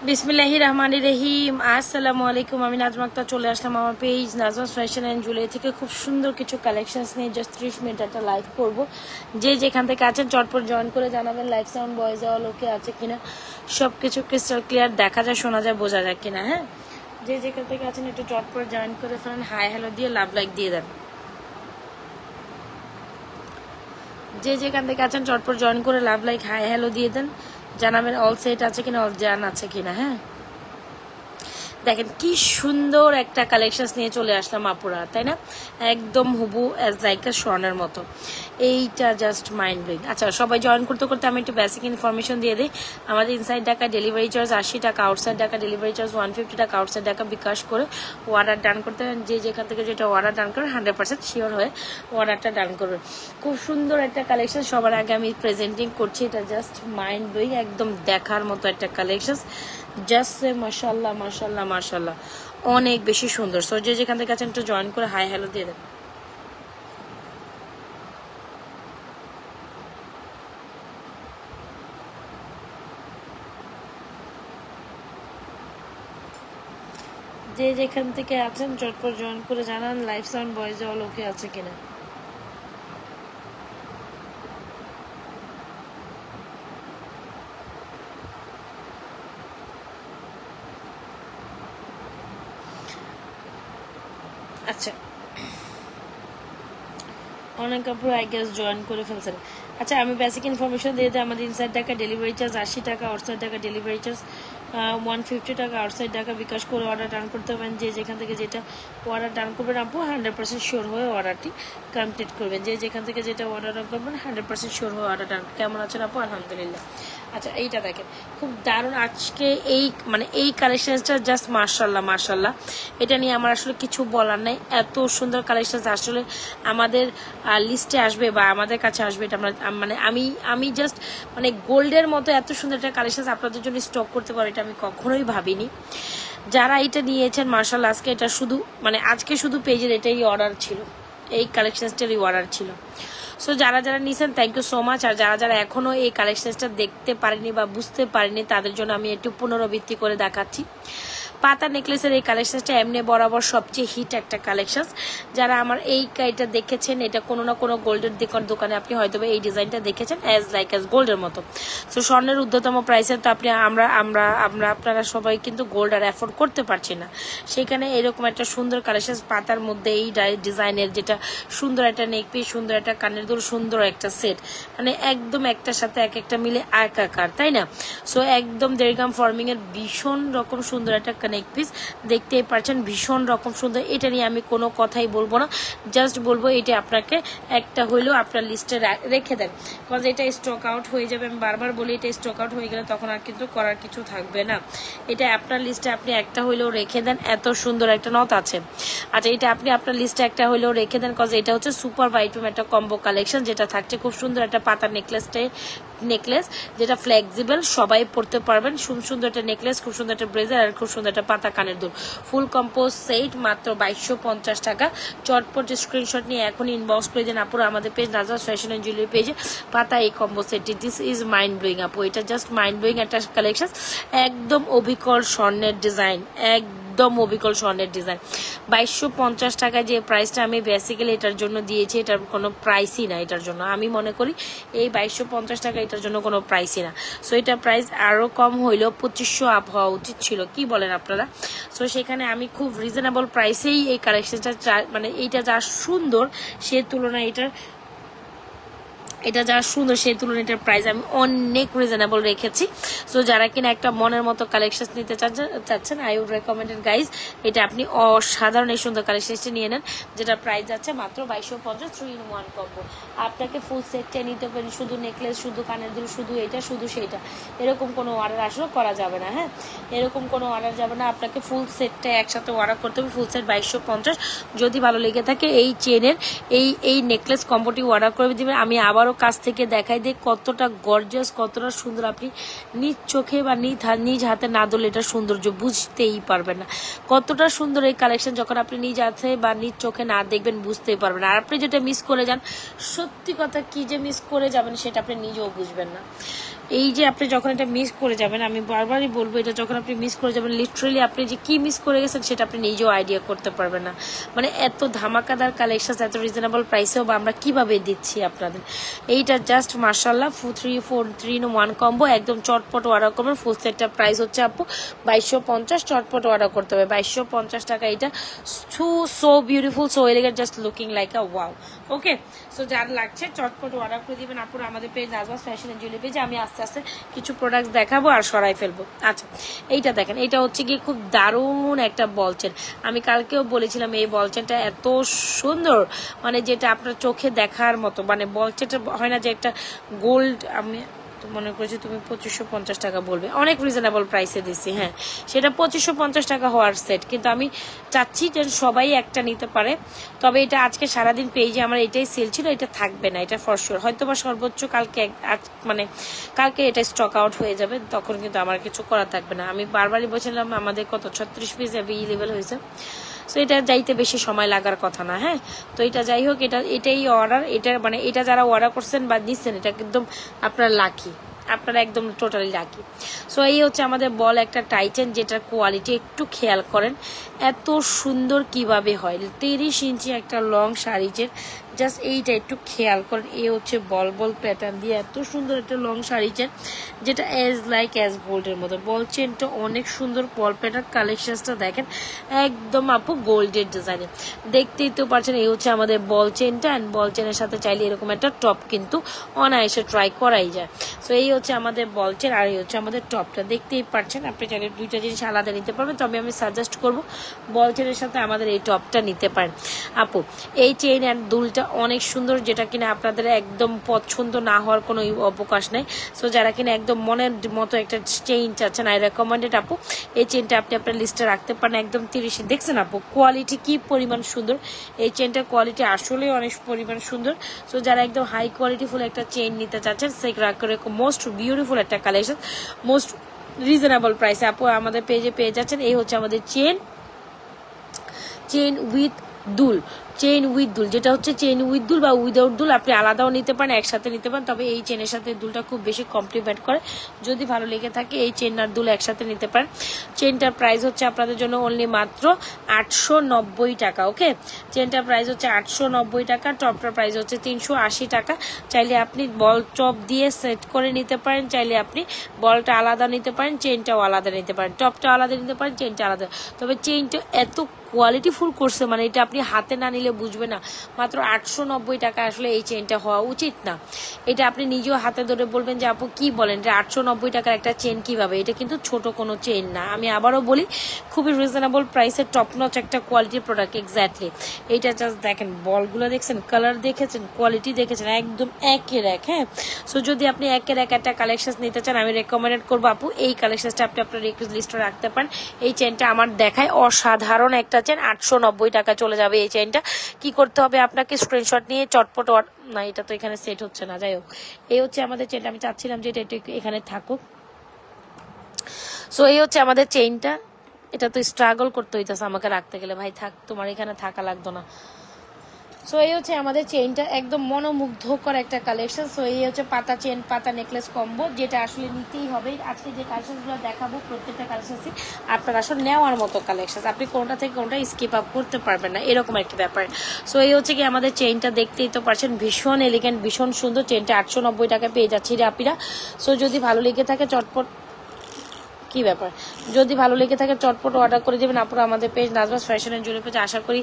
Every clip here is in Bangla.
বিসমিল্লাহির রহমানির রহিম। আসসালামু আলাইকুম। আমি নাজমা আক্তার চলে আসলাম আমার page Nazma's fashion and jewellery থেকে খুব সুন্দর কিছু কালেকশনস নিয়ে জাস্ট 30 মিনিট একটা লাইভ করবো। যে যেখান থেকে আছেন চটপট জয়েন করে জানাবেন লাইভ সাউন্ড ভয়েস অল ওকে আছে কিনা, সব কিছু ক্রিস্টাল ক্লিয়ার দেখা যায়, শোনা যায়, বোঝা যায় কিনা। হ্যাঁ, যে যেখান থেকে আছেন একটু চটপট জয়েন করে ফেলেন, হাই হ্যালো দিয়ে লাভ লাইক দিয়ে দেন। যে যেখান থেকে আছেন চটপট জয়েন করে লাভ লাইক হাই হ্যালো দিয়ে দেন, জানাবেন অল সেট আছে কিনা, অল জান আছে কিনা। হ্যাঁ, দেখেন কি সুন্দর একটা কালেকশন নিয়ে চলে আসলাম আপুরা, তাই না? একদম হুবু অ্যাজ লাইক আ স্বর্ণের মতো। এইটা জাস্ট মাইন্ড ব্লোয়িং। আচ্ছা, সবাই জয়েন করতে করতে আমি একটু বেসিক ইনফরমেশন দিয়ে দিই। আমাদের ইনসাইড ঢাকা ডেলিভারি চার্জ 80 টাকা, আউটসাইড ঢাকা ডেলিভারি চার্জ 150 টাকা। আউটসাইড ঢাকা বিকাশ করে অর্ডার ডান করতে হবে। যে যেখান থেকে যেটা অর্ডার ডান করে 100% শিওর হয়ে অর্ডারটা ডান করবে। খুব সুন্দর একটা কালেকশন সবার আগে আমি প্রেজেন্টিং করছি। এটা জাস্ট মাইন্ড ব্লোয়িং, একদম দেখার মতো একটা কালেকশন। জাস্ট মাশাআল্লাহ মাশাআল্লাহ মাশাআল্লাহ, অনেক বেশি সুন্দর। সো যে যেখান থেকে আছেন একটু জয়েন করে হাই হ্যালো দিয়ে দেন। যে যেখান থেকে আছেন চটপট জয়েন করে জানান লাইভ সাউন্ড ভয়েস অল ওকে আছে কিনা। আচ্ছা, অনেক কাপড় আই গেস জয়েন করে ফেলছেন। আচ্ছা, আমি বেসিক ইনফরমেশন দিয়ে দিই। আমাদের ইনসাইড ঢাকা ডেলিভারি চার্জ 80 টাকা, আউটসাইড ঢাকা ডেলিভারি চার্জ 150 টাকা। আউটসাইড ঢাকা বিকাশ করে অর্ডার ডান করতে পারেন। যে যেখান থেকে যেটা অর্ডার ডান করবেন আপু 100% শিওর হয়ে অর্ডারটি কমপ্লিট করবেন। যে যেখান থেকে যেটা অর্ডার ডান করবেন 100% শিওর হয়ে অর্ডার ডান। কেমন আছেন আপু? আলহামদুলিল্লাহ। আচ্ছা, এইটা দেখেন খুব দারুণ আজকে এই কালেকশনটা জাস্ট মাশাআল্লাহ মাশাআল্লাহ। এটা নিয়ে আমার আসলে কিছু বলার নাই। এত সুন্দর কালেকশন আসলে আমাদের লিস্টে আসবে বা আমাদের কাছে আসবে, এটা আমি জাস্ট গোল্ডের মতো এত সুন্দর একটা কালেকশন আপনাদের জন্য স্টক করতে পারো, এটা আমি কখনোই ভাবিনি। যারা এটা নিয়েছেন মাশাআল্লাহ, আজকে এটা শুধু আজকে শুধু পেজের এটাই অর্ডার ছিল, এই কালেকশনটারই অর্ডার ছিল। সো যারা যারা নিয়েছেন থ্যাংক ইউ সো মাচ। আর যারা যারা এখনো এই কালেকশনটা দেখতে পারেনি বা বুঝতে পারেনি তাদের জন্য আমি একটু পুনরাবৃত্তি করে দেখাচ্ছি। পাতা নেকলেসের এই কালেকশনটা এমনি বরাবর সবচেয়ে হিট একটা কালেকশন। যারা আমার এটা দেখেছেন, এটা কোনো না কোনো গোল্ডের দোকানে আপনি হয়তো এই ডিজাইনটা দেখেছেন অ্যাজ লাইক অ্যাজ গোল্ডের মতো। সো স্বর্ণের ঊর্ধ্বতম প্রাইসে তো আপনারা সবাই কিন্তু গোল্ড আর অ্যাফোর্ড করতে পারছি না। সেখানে এরকম একটা সুন্দর কালেকশন পাতার মধ্যে এই ডিজাইনের, যেটা সুন্দর একটা নেকপিস, সুন্দর একটা কানের দুল, সুন্দর একটা সেট, একদম একটার সাথে এক একটা মিলে একাকার, তাই না? সো একদম 1.5 গ্রাম ফর্মিং এর ভীষণ রকম সুন্দর একটা নেক পিস দেখতেই পাচ্ছেন, ভীষণ রকম সুন্দর। এটা নিয়ে আমি কোনো কথাই বলবো না, জাস্ট বলবো এটা আপনাকে একটা হইলেও আপনার লিস্টে রেখে দেন, কারণ এটা স্টক আউট হয়ে যাবে। আমি বারবার বলি এটা স্টক আউট হয়ে গেলে তখন আর কিন্তু করার কিছু থাকবে না। এটা আপনার লিস্টে আপনি একটা হইলেও রেখে দেন, এত সুন্দর একটা নথ আছে। আচ্ছা, এটা আপনি আপনার লিস্টে একটা হইলেও রেখে দেন, কারণ এটা হচ্ছে সুপার আইটেম একটা কম্বো কালেকশন, যেটা থাকছে খুব সুন্দর একটা পাতা নেকলেস যেটা ফ্লেক্সিবল, সবাই পড়তে পারবেন। সুন্দর একটা নেকলেস, খুব সুন্দর একটা ব্রেজার আর খুব সুন্দর একটা পাতা কানের দুল, ফুল কম্পোজ সেট মাত্র 2250 টাকা। চটপট স্ক্রিনশট নিয়ে এখন ইনবক্স করে দিন আপুরা আমাদের page Nazma's fashion and jewellery পেজে। পাতা এই কম্বো সেটটি, দিস ইজ মাইন্ড ব্লোয়িং আপু। এটা জাস্ট মাইন্ড ব্লোয়িং একটা কালেকশন, একদম অবিকল স্বর্ণের ডিজাইন, একদম অবিকল স্বর্ণের ডিজাইন। 2250 টাকা যে প্রাইসটা আমি বেসিক্যালি এটার জন্য দিয়েছি, এটার কোনো প্রাইসই না এটার জন্য। আমি মনে করি এই 2250 টাকা এটার জন্য কোনো প্রাইসই না। সো এটা প্রাইস আরও কম হইলেও 2500 আপ হওয়া উচিত ছিল, কি বলেন আপনারা? সো সেখানে আমি খুব রিজনেবল প্রাইসেই এই কালেকশনটা, এইটা যা সুন্দর সে তুলনায় এটা যা সুন্দর সেই তুলনায় এটার প্রাইস আমি অনেক রিজনেবল রেখেছি। সো যারা কিনা একটা মনের মতো কালেকশন নিতে চাচ্ছেন, আই উড রেকমেন্ডেড গাইজ, এটা আপনি অসাধারণ এই সুন্দর কালেকশনটি নিয়ে নেন, যেটা প্রাইস যাচ্ছে মাত্র 2250, 3 in 1 কম্বো। আপনাকে ফুল সেটটা নিতে পারেন, শুধু নেকলেস, শুধু কানের দুল, শুধু এটা, শুধু সেইটা, এরকম কোনো অর্ডার আসলে করা যাবে না। হ্যাঁ, এরকম কোনো অর্ডার যাবে না, আপনাকে ফুল সেটটা একসাথে অর্ডার করতে হবে। Full set 2250। যদি ভালো লেগে থাকে এই চেনের এই নেকলেস কম্বোটি অর্ডার করে দিবেন। আমি আবারও কাছ থেকে দেখাই দিই কতটা গর্জিয়াস, কতটা সুন্দর। আপনি নিজ চোখে বা নিজ হাতে না ধরলে এটা সৌন্দর্য বুঝতেই পারবেন না। কতটা সুন্দর এই কালেকশন যখন আপনি নিজ হাতে বা নিজ চোখে না দেখবেন বুঝতেই পারবেন না। আর আপনি যেটা মিস করে যান, সত্যি কথা কি যে মিস করে যাবেন সেটা আপনি নিজেও বুঝবেন না। এই যে আপনি যখন এটা মিস করে যাবেন, আমি বারবারই বলবো, এটা যখন আপনি মিস করে যাবেন লিটারেলি আপনি যে কি মিস করে গেছেন সেটা আপনি নিজেও আইডিয়া করতে পারবেন না। মানে এত ধামাকাদার কালেকশন, এত রিজনেবল প্রাইসেও বা আমরা কিভাবে দিচ্ছি আপনাদের। এইটা জাস্ট মাশাআল্লাহ 3 in 1 কম্বো, একদম চটপট অর্ডার করবেন। ফুল সেটটা প্রাইস হচ্ছে আপু 2250, চটপট অর্ডার করতে হবে 2250 টাকা। এটা so beautiful, so elegant, just looking like আ ওয়াও। ওকে, সো যার লাগছে চটপট অর্ডার করে দিবেন আপুরা আমাদের page Nazma's fashion and jewellery পেজে। আমি আস্তে আস্তে কিছু প্রোডাক্ট দেখাবো আর সরাই ফেলবো। আচ্ছা, এইটা দেখেন, এটা হচ্ছে গিয়ে খুব দারুণ একটা বলচেন। আমি কালকেও বলেছিলাম এই বলচেনটা এত সুন্দর, মানে যেটা আপনার চোখে দেখার মতো। মানে বলচেনটা হয় না যে একটা গোল্ড, আমি মনে করেছি তুমি 2550 টাকা বলবে, অনেক রিজনেবল প্রাইসে দিচ্ছি। হ্যাঁ, সেটা 2550 টাকা হওয়ার সেট, কিন্তু আমি চাচ্ছি যে সবাই একটা নিতে পারে। তবে এটা আজকে সারাদিন পেজে আমার এটাই সেল ছিল, এটা থাকবে না, এটা ফর শিওর। হয়তো বা সর্বোচ্চ কালকে মানে কালকে এটা স্টক আউট হয়ে যাবে, তখন কিন্তু আমার কিছু করা থাকবে না। আমি বারবারই বলছিলাম আমাদের কত 36 পিস অ্যাভেলেবল হয়েছে, সো এটা যাইতে বেশি সময় লাগার কথা না। হ্যাঁ, তো এটা যাই হোক, এটাই অর্ডার, এটা মানে এটা যারা অর্ডার করছেন বা দিচ্ছেন এটা একদম আপনার লাকি, আপনারা একদম টোটালি লাকি। সো এই হচ্ছে আমাদের বল একটা টাইটেন, যেটার কোয়ালিটি একটু খেয়াল করেন এত সুন্দর কিভাবে হয়। 30 ইঞ্চি একটা লং শাড়িজের, জাস্ট এইটা একটু খেয়াল করেন। এই হচ্ছে বল বল প্যাটার্ন দিয়ে এত সুন্দর একটা লং শাড়ি চেন, যেটা অ্যাজ গোল্ডের মতো। বল চেনটা অনেক সুন্দর, বল প্যাটার্ন কালেকশনটা দেখেন একদম আপু গোল্ডের ডিজাইনে, দেখতেই তো পারছেন। এই হচ্ছে আমাদের বল চেনটা, অ্যান্ড বল চেনের সাথে চাইলে এরকম একটা টপ কিন্তু অনায়াসে ট্রাই করাই যায়। সো এই হচ্ছে আমাদের বল চেন, আর এই হচ্ছে আমাদের টপটা, দেখতেই পারছেন। আপনি চাইলে দুইটা জিনিস আলাদা নিতে পারবেন, তবে আমি সাজেস্ট করবো বল চেনের সাথে আমাদের এই টপটা নিতে পারেন আপু। এই চেইন অ্যান্ড দুলটা অনেক সুন্দর, যেটা কিনা আপনাদের একদম পছন্দ না হওয়ার কোনো অবকাশ নেই। সো যারা কিনা একদম মনের মতো একটা চেইন চাচ্ছেন, আই রেকমেন্ডেড আপু এই চেইনটা আপনি আপনার লিস্টে রাখতে পারেন। একদম 30, দেখছেন আপু কোয়ালিটি কি পরিমাণ সুন্দর, এই চেইনটার কোয়ালিটি আসলে অনেক পরিমাণ সুন্দর। সো যারা একদম হাই কোয়ালিটি ফুল একটা চেইন নিতে চাচ্ছেন, সেটা করে মোস্ট বিউটিফুল একটা কালেকশন, মোস্ট রিজনেবল প্রাইসে আপু আমাদের পেজে পেয়ে যাচ্ছেন। এই হচ্ছে আমাদের চেইন উইথ দুল, চেইন উইথ দুল, যেটা হচ্ছে চেইন উইথ দুল বা উইদাউট দুল, আপনি আলাদাও নিতে পারেন, একসাথে নিতে পারেন। তবে এই চেনের সাথে দুলটা খুব বেশি কমপ্লিমেন্ট করে, যদি ভালো লেগে থাকে এই চেন আর দুল একসাথে নিতে পারেন। চেনটার প্রাইস হচ্ছে আপনাদের জন্য অনলি মাত্র 890 টাকা। ওকে, চেনটার প্রাইস হচ্ছে 890 টাকা, টপটার প্রাইস হচ্ছে 380 টাকা। চাইলে আপনি বল টপ দিয়ে সেট করে নিতে পারেন, চাইলে আপনি বলটা আলাদা নিতে পারেন, চেনটাও আলাদা নিতে পারেন, টপটা আলাদা নিতে পারেন, চেনটা আলাদা। তবে চেনটা এত কোয়ালিটি ফুল করছে, মানে এটা আপনি হাতে না নিলে বুঝবে না। মাত্র 890 টাকা আসলে এই চেনটা হওয়া উচিত না। এটা আপনি নিজেও হাতে ধরে বলবেন যে আপু কি বলেন, এটা 890 টাকার একটা চেন কিভাবে? এটা কিন্তু ছোট কোনো চেন না। আমি আবারও বলি, খুবই রিজনেবল প্রাইসের টপ নচ একটা কোয়ালিটির প্রোডাক্ট। এক্স্যাক্টলি এইটা জাস্ট দেখেন, বলগুলো দেখছেন, কালার দেখেছেন, কোয়ালিটি দেখেছেন, একদম একের এক। হ্যাঁ, সো যদি আপনি একের এক একটা কালেকশন নিতে চান, আমি রেকমেন্ড করবো আপু এই কালেকশনটা আপনি আপনার রিকোয়েস্ট লিস্টে রাখতে পারেন। এই চেনটা আমার দেখায় অসাধারণ একটা চেন, 890 টাকা চলে যাবে এই চেনটা। কি করতে হবে আপনাকে, স্ক্রিনশট নিয়ে চটপট, না এটা তো এখানে সেট হচ্ছে না, যাই হোক এই হচ্ছে আমাদের চেনটা। আমি চাচ্ছিলাম যে এটা একটু এখানে থাকুক। সো এই হচ্ছে আমাদের চেইনটা, এটা তো স্ট্রাগল করতে হইতেছে আমাকে রাখতে গেলে, ভাই থাক তোমার এখানে থাকা লাগতো না। সো এই হচ্ছে আমাদের চেইনটা, একদম মনোমুগ্ধকর একটা কালেকশন। সো এই হচ্ছে পাতা চেন পাতা নেকলেস কম্বো, যেটা আসলে নিতেই হবে। আজকে যে কালেকশনগুলো দেখাবো প্রত্যেকটা কালেকশনই আপনার আসলে নেওয়ার মতো কালেকশন, আপনি কোনটা থেকে কোনটা স্কিপ আপ করতে পারবেন না, এরকম একটা ব্যাপার। সো এই হচ্ছে কি আমাদের চেইনটা, দেখতেই তো পারছেন ভীষণ এলিগেন্ট, ভীষণ সুন্দর। চেইনটা 890 টাকা পেয়ে যাচ্ছি রে আপিরা। সো যদি ভালো লেগে থাকে চটপট, কি ব্যাপার, যদি ভালো লেগে থাকে চটপট অর্ডার করে দেবেন আপনারা আমাদের page Nazma's fashion and jewellery পেজে। আশা করি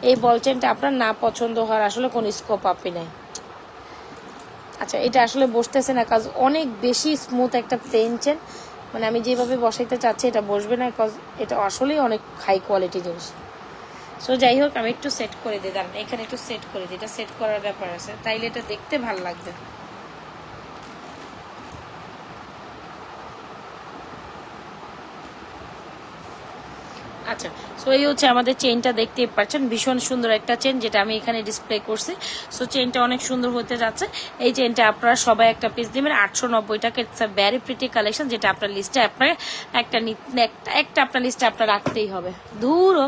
এই বল চেনটা আপনার না পছন্দ হওয়ার আসলে কোনো স্কোপ আপনি নাই। আচ্ছা, এটা আসলে বসতেছে না, কাজ অনেক বেশি স্মুথ একটা প্লেন চেন, মানে আমি যেভাবে বসাইতে চাচ্ছি এটা বসবে না, কজ এটা আসলেই অনেক হাই কোয়ালিটি জিনিস। সো যাই হোক, আমি একটু সেট করে দিই, দাঁড়ান এখানে একটু সেট করে দিই, এটা সেট করার ব্যাপার আছে, তাইলে এটা দেখতে ভালো লাগবে। আচ্ছা, সো এই হচ্ছে আমাদের চেনটা, দেখতে পাচ্ছেন ভীষণ সুন্দর একটা চেন, যেটা আমি এখানে ডিসপ্লে করছি। সো চেনটা অনেক সুন্দর হতে যাচ্ছে। এই চেনটা আপনারা সবাই একটা পিস দিবেন 890 টাকা। It's a very pretty collection, যেটা আপনার লিস্টে আপনার একটা আপনার লিস্টে আপনার রাখতেই হবে। ধুরো।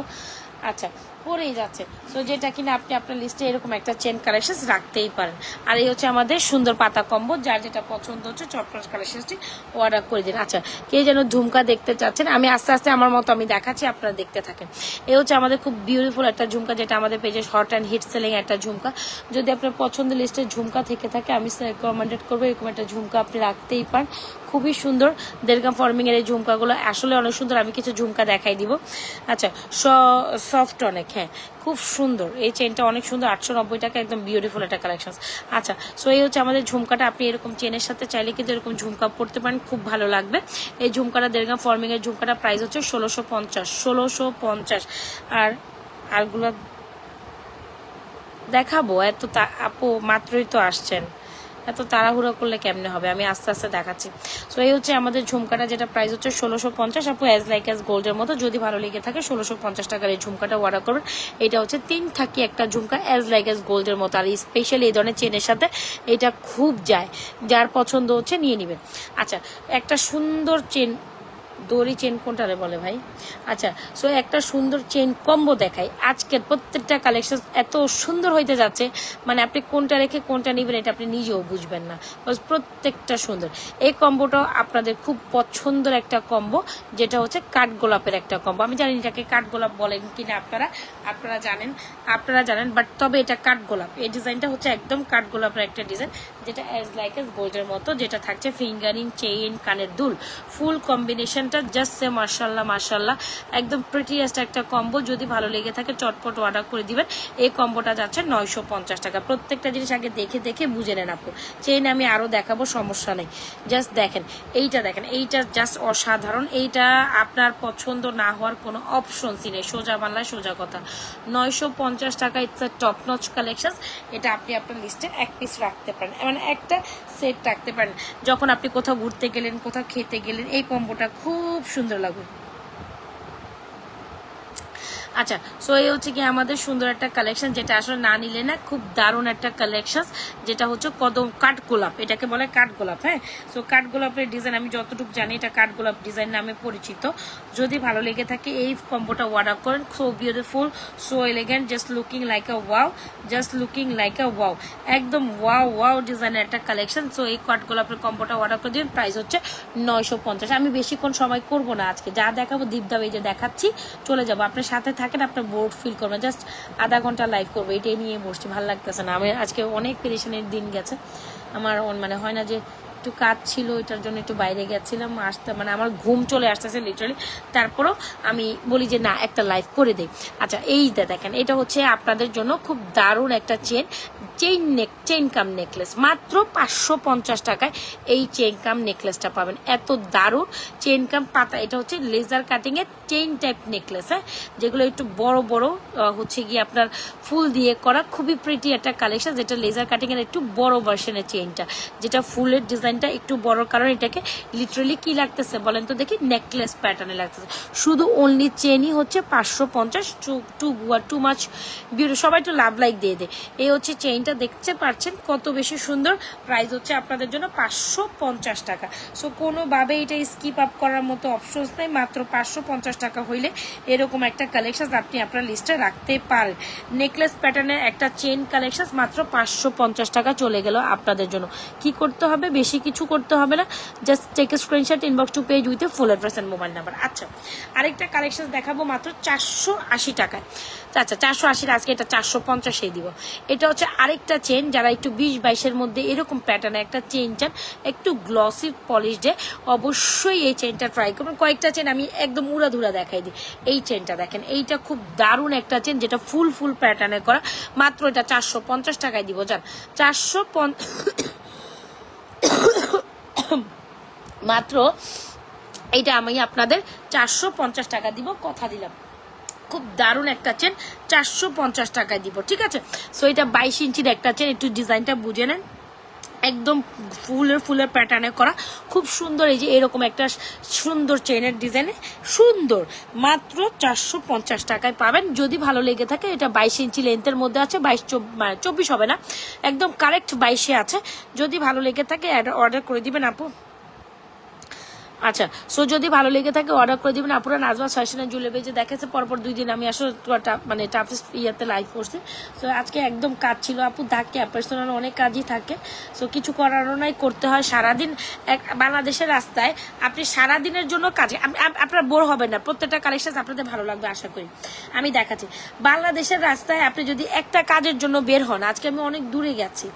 আচ্ছা, পরেই যাচ্ছে। সো যেটা কিনা আপনি আপনার লিস্টে এরকম একটা চেন কালেকশন রাখতেই পারেন। আর এই হচ্ছে আমাদের সুন্দর পাতা কম্বো, যার যেটা পছন্দ হচ্ছে চটপট কালেকশনটি অর্ডার করে দিন। আচ্ছা, কে যেন ঝুমকা দেখতে চাচ্ছেন, আমি আস্তে আস্তে আমার মতো আমি দেখাচ্ছি, আপনারা দেখতে থাকেন। এই হচ্ছে আমাদের খুব বিউটিফুল একটা ঝুমকা, যেটা আমাদের পেজে হট অ্যান্ড হিট সেলিং একটা ঝুমকা। যদি আপনার পছন্দের লিস্টে ঝুমকা থেকে থাকে, আমি রেকমেন্ডেড করবো এরকম একটা ঝুমকা আপনি রাখতেই পারেন। খুবই সুন্দর দেড়গ্রাম ফর্মিং এর এই ঝুমকাগুলো আসলে অনেক সুন্দর। আমি কিছু ঝুমকা দেখাই দিব। আচ্ছা, সফট অনেক, হ্যাঁ খুব সুন্দর। এই চেনটা অনেক সুন্দর, 890 টাকা, একদম বিউটিফুল একটা কালেকশন। আচ্ছা, সো এই হচ্ছে আমাদের ঝুমকাটা। আপনি এরকম চেনের সাথে চাইলে কিন্তু এরকম ঝুমকা পড়তে পারেন, খুব ভালো লাগবে। এই ঝুমকাটা দেড়গ্রাম ফর্মিং এর ঝুমকাটা প্রাইস হচ্ছে 1650। আরগুলো দেখাবো, এত আপু মাত্রই তো আসছেন, এত তাড়াহুড়ো করলে কেমনে হবে, আমি আস্তে আস্তে দেখাচ্ছি। সো এই হচ্ছে আমাদের ঝুমকাটা, যেটা প্রাইস হচ্ছে 1650। আপু অ্যাজ লাইক অ্যাজ গোল্ডের মতো, যদি ভালো লেগে থাকে 1650 টাকার এই ঝুমকাটা অর্ডার করবেন। এটা হচ্ছে 3 থাকি একটা ঝুমকা, অ্যাজ লাইক অ্যাজ গোল্ডের মতো। আর স্পেশালি এই ধরনের চেনের সাথে এটা খুব যায়, যার পছন্দ হচ্ছে নিয়ে নেবেন। আচ্ছা, একটা সুন্দর চেন, দড়ি চেন কোনটারে বলে ভাই? আচ্ছা, সো একটা সুন্দর চেন কম্বো দেখাই। আজকের প্রত্যেকটা কালেকশন এত সুন্দর হইতে যাচ্ছে, মানে আপনি কোনটা রেখে কোনটা নেবেন এটা আপনি নিজেও বুঝবেন না, প্রত্যেকটা সুন্দর। এই কম্বোটা আপনাদের খুব পছন্দের একটা কম্বো, যেটা হচ্ছে কাঠগোলাপের একটা কম্বো। আমি জানি এটাকে কাঠগোলাপ বলেন কিনা আপনারা জানেন, বাট তবে এটা কাঠগোলাপ। এই ডিজাইনটা হচ্ছে একদম কাঠগোলাপের একটা ডিজাইন, যেটা অ্যাজ লাইক অ্যাজ গোল্ডের মতো, যেটা থাকছে ফিঙ্গারিং, চেইন, কানের দুল, ফুল কম্বিনেশনটা জাস্ট সে মাশাআল্লাহ একদম প্রিটিয়েস্ট একটা কম্বো। যদি ভালো লেগে থাকে চটপট অর্ডার করে দিবেন। এই কম্বোটা যাচ্ছে 950 টাকা। প্রত্যেকটা জিনিস আগে দেখে বুঝে নেন আপু। চেইন আমি আরো দেখাবো, সমস্যা নেই। জাস্ট দেখেন, এইটা জাস্ট অসাধারণ। এইটা আপনার পছন্দ না হওয়ার কোনো অপশনসই নেই, সোজা বাংলায় সোজা কথা। 950 টাকা, it's a top notch collection. এটা আপনি আপনার লিস্টে এক পিস রাখতে পারেন, মানে একটা সেট রাখতে পারেন। যখন আপনি কোথাও ঘুরতে গেলেন, কোথাও খেতে গেলেন, এই কম্বোটা খুব সুন্দর লাগবে। আচ্ছা, সো এই হচ্ছে কি আমাদের সুন্দর একটা কালেকশন, যেটা আসলে না নিলে না, খুব দারুণ একটা কালেকশন, যেটা হচ্ছে কদম কাঠগোলাপ, এটাকে বলে কাঠগোলাপ। হ্যাঁ, সো কাঠগোলাপের ডিজাইন আমি যতটুকু জানি এটা কাঠগোলাপ ডিজাইন নামে পরিচিত। যদি ভালো লেগে থাকে এই কম্বোটা অর্ডার করেন। So beautiful, so elegant, just looking like আ ওয়াও, একদম ওয়াও ডিজাইনের একটা কালেকশন। সো এই কাঠগোলাপের কম্বোটা অর্ডার করে দিন, প্রাইস হচ্ছে 950। আমি বেশিক্ষণ সময় করবো না, আজকে যা দেখাবো দীপদাব এই যে দেখাচ্ছি, চলে যাবো। আপনার সাথে থাকেন, আপনার বোর্ড ফিল করবেন। জাস্ট আধা ঘন্টা লাইভ করবো, এটাই নিয়ে বসছি, ভালো লাগতেছে না। আমি আজকে অনেক পেরেশানির দিন গেছে আমার, মানে হয় না যে একটু কাজ ছিল, এটার জন্য একটু বাইরে গেছিলাম, আসতে মানে আমার ঘুম চলে আসতেছে লিটারালি। তারপরও আমি বলি যে না, একটা লাইভ করে দেই। আচ্ছা, এইটা দেখেন, এটা হচ্ছে আপনাদের জন্য খুব দারুণ একটা চেইন কাম নেকলেস, মাত্র 550 টাকায় এই চেইন কাম নেকলেসটা পাবেন। এত দারুণ চেইন কাম পাতা, এটা হচ্ছে লেজার কাটিং এর চেইন টাইপ নেকলেস, হ্যাঁ, যেগুলো একটু বড় হচ্ছে গিয়ে আপনার ফুল দিয়ে করা, খুবই প্রিটি একটা কালেকশন, যেটা লেজার কাটিং এর একটু বড় ভার্সনের চেইনটা, যেটা ফুলের ডিজাইনটা একটু বড়, কারণ এটাকে লিটারালি কি লাগতেছে বলেন তো দেখি, নেকলেস প্যাটার্নে লাগতেছে। শুধু অনলি চেনই হচ্ছে 550, টু মাচ বিউটি। সবাই একটু লাভ লাইক দিয়ে দেয়। এই হচ্ছে চেইনটা, দেখতে পাচ্ছেন কত বেশি সুন্দর। প্রাইস হচ্ছে আপনাদের জন্য 550 টাকা। সো কোনোভাবে এটা স্কিপ আপ করার মতো অপশনস নেই, মাত্র 550 টাকা হইলে এরকম একটা কালেকশন আপনি আপনার লিস্টে রাখতে পারেন। নেকলেস প্যাটার্নের একটা চেইন কালেকশন মাত্র 550 টাকা চলে গেল আপনাদের জন্য। কি করতে হবে? বেশি কিছু করতে হবে না, just take a screenshot, inbox to page with full address and mobile number. আচ্ছা, আরেকটা কালেকশন দেখাবো মাত্র 480 টাকায়। আচ্ছা, 480, আজকে এটা 450 দিব। এটা হচ্ছে আরেকটা চেন, যারা একটু 20-22-এর মধ্যে এরকম প্যাটার্নে একটা চেন চান, একটু গ্লসি পলিশ ডে, অবশ্যই এই চেনটা ট্রাই করবেন। কয়েকটা চেন আমি একদম উড়াধুরা দেখাই দিই। এই চেনটা দেখেন, এইটা খুব দারুণ একটা চেন, যেটা ফুল প্যাটার্নে করা, মাত্র এটা 450 টাকায় দিব। যান, 450 মাত্র এইটা আমি আপনাদের 450 টাকা দিব, কথা দিলাম। খুব দারুণ একটা চেন, 450 টাকায় দিব, ঠিক আছে। সো এটা 22 ইঞ্চির একটা চেন, একটু ডিজাইনটা বুঝে নেন, একদম ফুলের প্যাটার্নে করা, খুব সুন্দর। এই যে এরকম একটা সুন্দর চেনের ডিজাইনে সুন্দর, মাত্র 450 টাকায় পাবেন। যদি ভালো লেগে থাকে, এটা 22 ইঞ্চি লেন্থের মধ্যে আছে, 24 হবে না, একদম কারেক্ট 22-এ আছে। যদি ভালো লেগে থাকে অর্ডার করে দিবেন আপু। আচ্ছা, সো যদি ভালো লেগে থাকে অর্ডার করে দিবেন আপুরা। নাজমা ফ্যাশন এন্ড জুয়েলারি পেজে দেখেছে পরপর 2 দিন আমি আসলে মানে টাফেস্ট ইয়াতে লাইভ করছি। সো আজকে একদম কাজ ছিল আপু, থাকে পার্সোনাল অনেক কাজই থাকে, সো কিছু করারও নাই, করতে হয় সারাদিন। বাংলাদেশের রাস্তায় আপনি সারাদিনের জন্য কাজে আপনার বোর হবেন না, প্রত্যেকটা কালেকশন আপনাদের ভালো লাগবে আশা করি। আমি দেখাচ্ছি বাংলাদেশের রাস্তায় আপনি যদি একটা কাজের জন্য বের হন, আজকে আমি অনেক দূরে গেছি,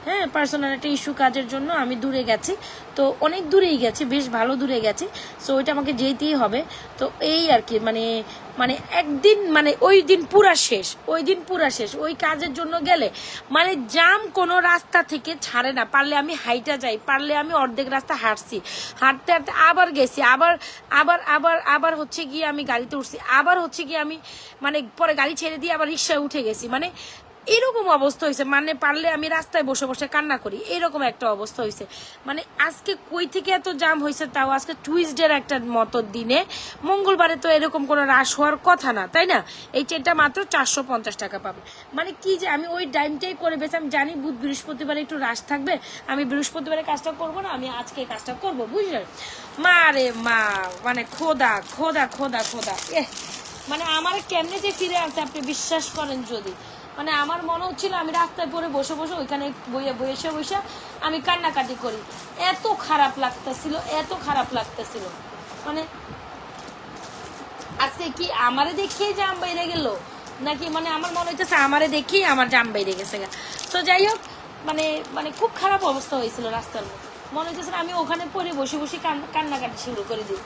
হ্যাঁ পার্সোনাল একটা ইস্যু কাজের জন্য আমি দূরে গেছি, তো অনেক দূরেই গেছি, বেশ ভালো দূরে গেছি, সো ওইটা আমাকে যেতেই হবে। তো এই আর কি মানে মানে একদিন মানে ওই দিন পুরা শেষ, ওই দিন পুরা শেষ ওই কাজের জন্য গেলে, মানে জাম কোনো রাস্তা থেকে ছাড়ে না। পারলে আমি হাইটা যাই, পারলে আমি অর্ধেক রাস্তা হাঁটছি, হাঁটতে হাঁটতে আবার গেছি, আবার আবার আবার আবার হচ্ছে গিয়ে আমি গাড়িতে উঠছি, আবার হচ্ছে গিয়ে আমি মানে পরে গাড়ি ছেড়ে দিয়ে আবার রিক্সায় উঠে গেছি, মানে এরকম অবস্থা হয়েছে। মানে পারলে আমি রাস্তায় বসে বসে কান্না করি, এরকম একটা অবস্থা হয়েছে। মানে আজকে কই থেকে এত জাম হয়েছে, তাও আজকে টুইসডের একটা মতো দিনে, মঙ্গলবারে তো এরকম কোনো রাশ হওয়ার কথা না, তাই না? এই চেনটা মাত্র 450 টাকা পাবে। মানে কি যে আমি ওই টাইমটাই করে বেশ, আমি জানি বুধ বৃহস্পতিবারে একটু রাশ থাকবে, আমি বৃহস্পতিবারে কাজটা করবো না, আমি আজকে কাজটা করবো, বুঝলেন? মা রে মা, মানে খোদা খোদা খোদা খোদা, মানে আমার কেমনে যে ফিরে আসছে আপনি বিশ্বাস করেন যদি, মানে আমার মনে হচ্ছিল আমি রাস্তায় পরে বসে বসে ওইখানে বসে বসে আমি কান্নাকাটি করি, এত খারাপ লাগতেছিল, এত খারাপ লাগতেছিল। মানে আজকে কি আমারে দেখিয়ে জাম বাইরে গেল নাকি, মানে আমার মনে হইতেছে আমারে দেখি আমার জাম বাইরে গেছে। তো যাই হোক, মানে মানে খুব খারাপ অবস্থা হয়েছিল রাস্তার মধ্যে, মনে হইতেছে আমি ওখানে পরে বসে বসে কান্নাকাটি শুরু করে দিই।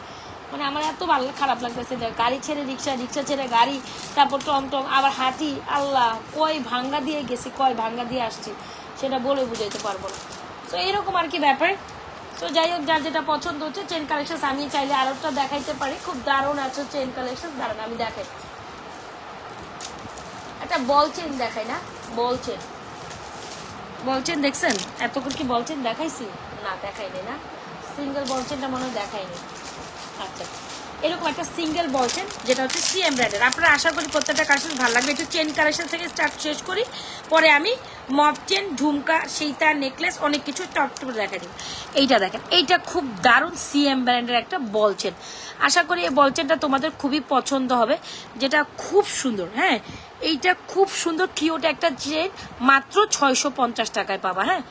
মানে আমার এত ভালো খারাপ লাগতেছে, গাড়ি ছেড়ে রিক্সা, রিক্সা ছেড়ে গাড়ি, তারপর টমটম, আবার হাঁটি, আল্লাহ কয় ভাঙ্গা দিয়ে গেছি, কয় ভাঙ্গা দিয়ে আসছি সেটা বলে বুঝাইতে পারবো না। তো এরকম আর কি ব্যাপার। তো যাই হোক, যার যেটা পছন্দ হচ্ছে চেন কালেকশন আমি চাইলে আরেকটা দেখাইতে পারি, খুব দারুণ আছে চেন কালেকশন, দারুণ আমি দেখাই। একটা বল চেন দেখাই না, বল চেন, বল চেন দেখছেন? এতক্ষণ কি বল চেন দেখাইছি? না দেখাইনি না, সিঙ্গেল বল চেনটা মনে হয় দেখাইনি। আচ্ছা, এরকম একটা সিঙ্গেল বল চেন যেটা হচ্ছে সিএম ব্র্যান্ডের, আপনারা আশা করি প্রত্যেকটা কালেকশন ভালো লাগবে। একটু চেন কালেকশন থেকে স্টার্ট শেষ করি, পরে আমি মপ চেন, ঝুমকা, সীতা, নেকলেস অনেক কিছু টপ টপ দেখা দিই। এইটা দেখেন, এইটা খুব দারুণ সিএম ব্র্যান্ডের একটা বল চেন, আশা করি এই বল চেনটা তোমাদের খুবই পছন্দ হবে, যেটা খুব সুন্দর। হ্যাঁ, এইটা খুব সুন্দর কিউট একটা চেন, মাত্র 650 টাকায় পাবা। হ্যাঁ,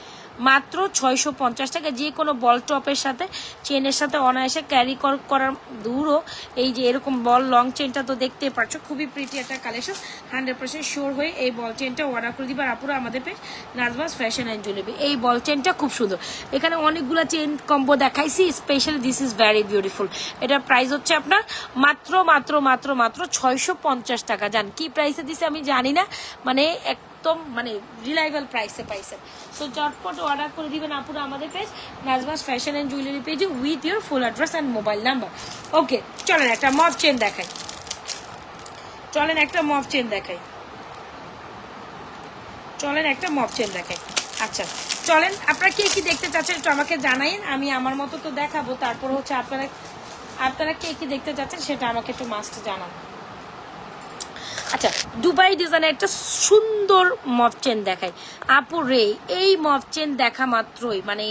মাত্র 650 টাকা, যে কোনো বল টপের সাথে চেনের সাথে অনায়াসে ক্যারি করার দূরও। এই যে এরকম বল লং চেনটা তো দেখতে পাচ্ছ, খুবই প্রিটি একটা কালেকশন, 100% শিওর হয়ে এই বল চেনটা অর্ডার করে দিবার আপুরা আমাদের page Nazma's fashion and jewellery. এই বল চেনটা খুব সুন্দর, এখানে অনেকগুলো চেন কম্বো দেখাইছি, specially this is very beautiful. এটার প্রাইস হচ্ছে আপনার মাত্র মাত্র মাত্র মাত্র 650 টাকা। জান কি প্রাইসে দিছে আমি জানি না, মানে একদম মানে রিলায়েবল প্রাইসে পাইছেন। সো চটপট অর্ডার করে দিবেন আপুরা আমাদের page Nazma's fashion and jewellery পেজে with your full address and mobile number. Okay, চলেন একটা মফ চেন দেখাই, চলেন একটা মফ চেন দেখাই, চলেন একটা মফ চেন দেখাই। আচ্ছা চলেন, আপনারা কে কি দেখতে চাচ্ছেন একটু আমাকে জানাইন, আমি আমার মতো তো দেখাবো, তারপর হচ্ছে আপনারা কে কি দেখতে চাচ্ছেন সেটা আমাকে একটু মাস্ট জানান। আচ্ছা, দুবাই ডিজাইনের একটা সুন্দর মফ চেন দেখাই আপু রে, এই মফ চেন দেখা মাত্রই মানে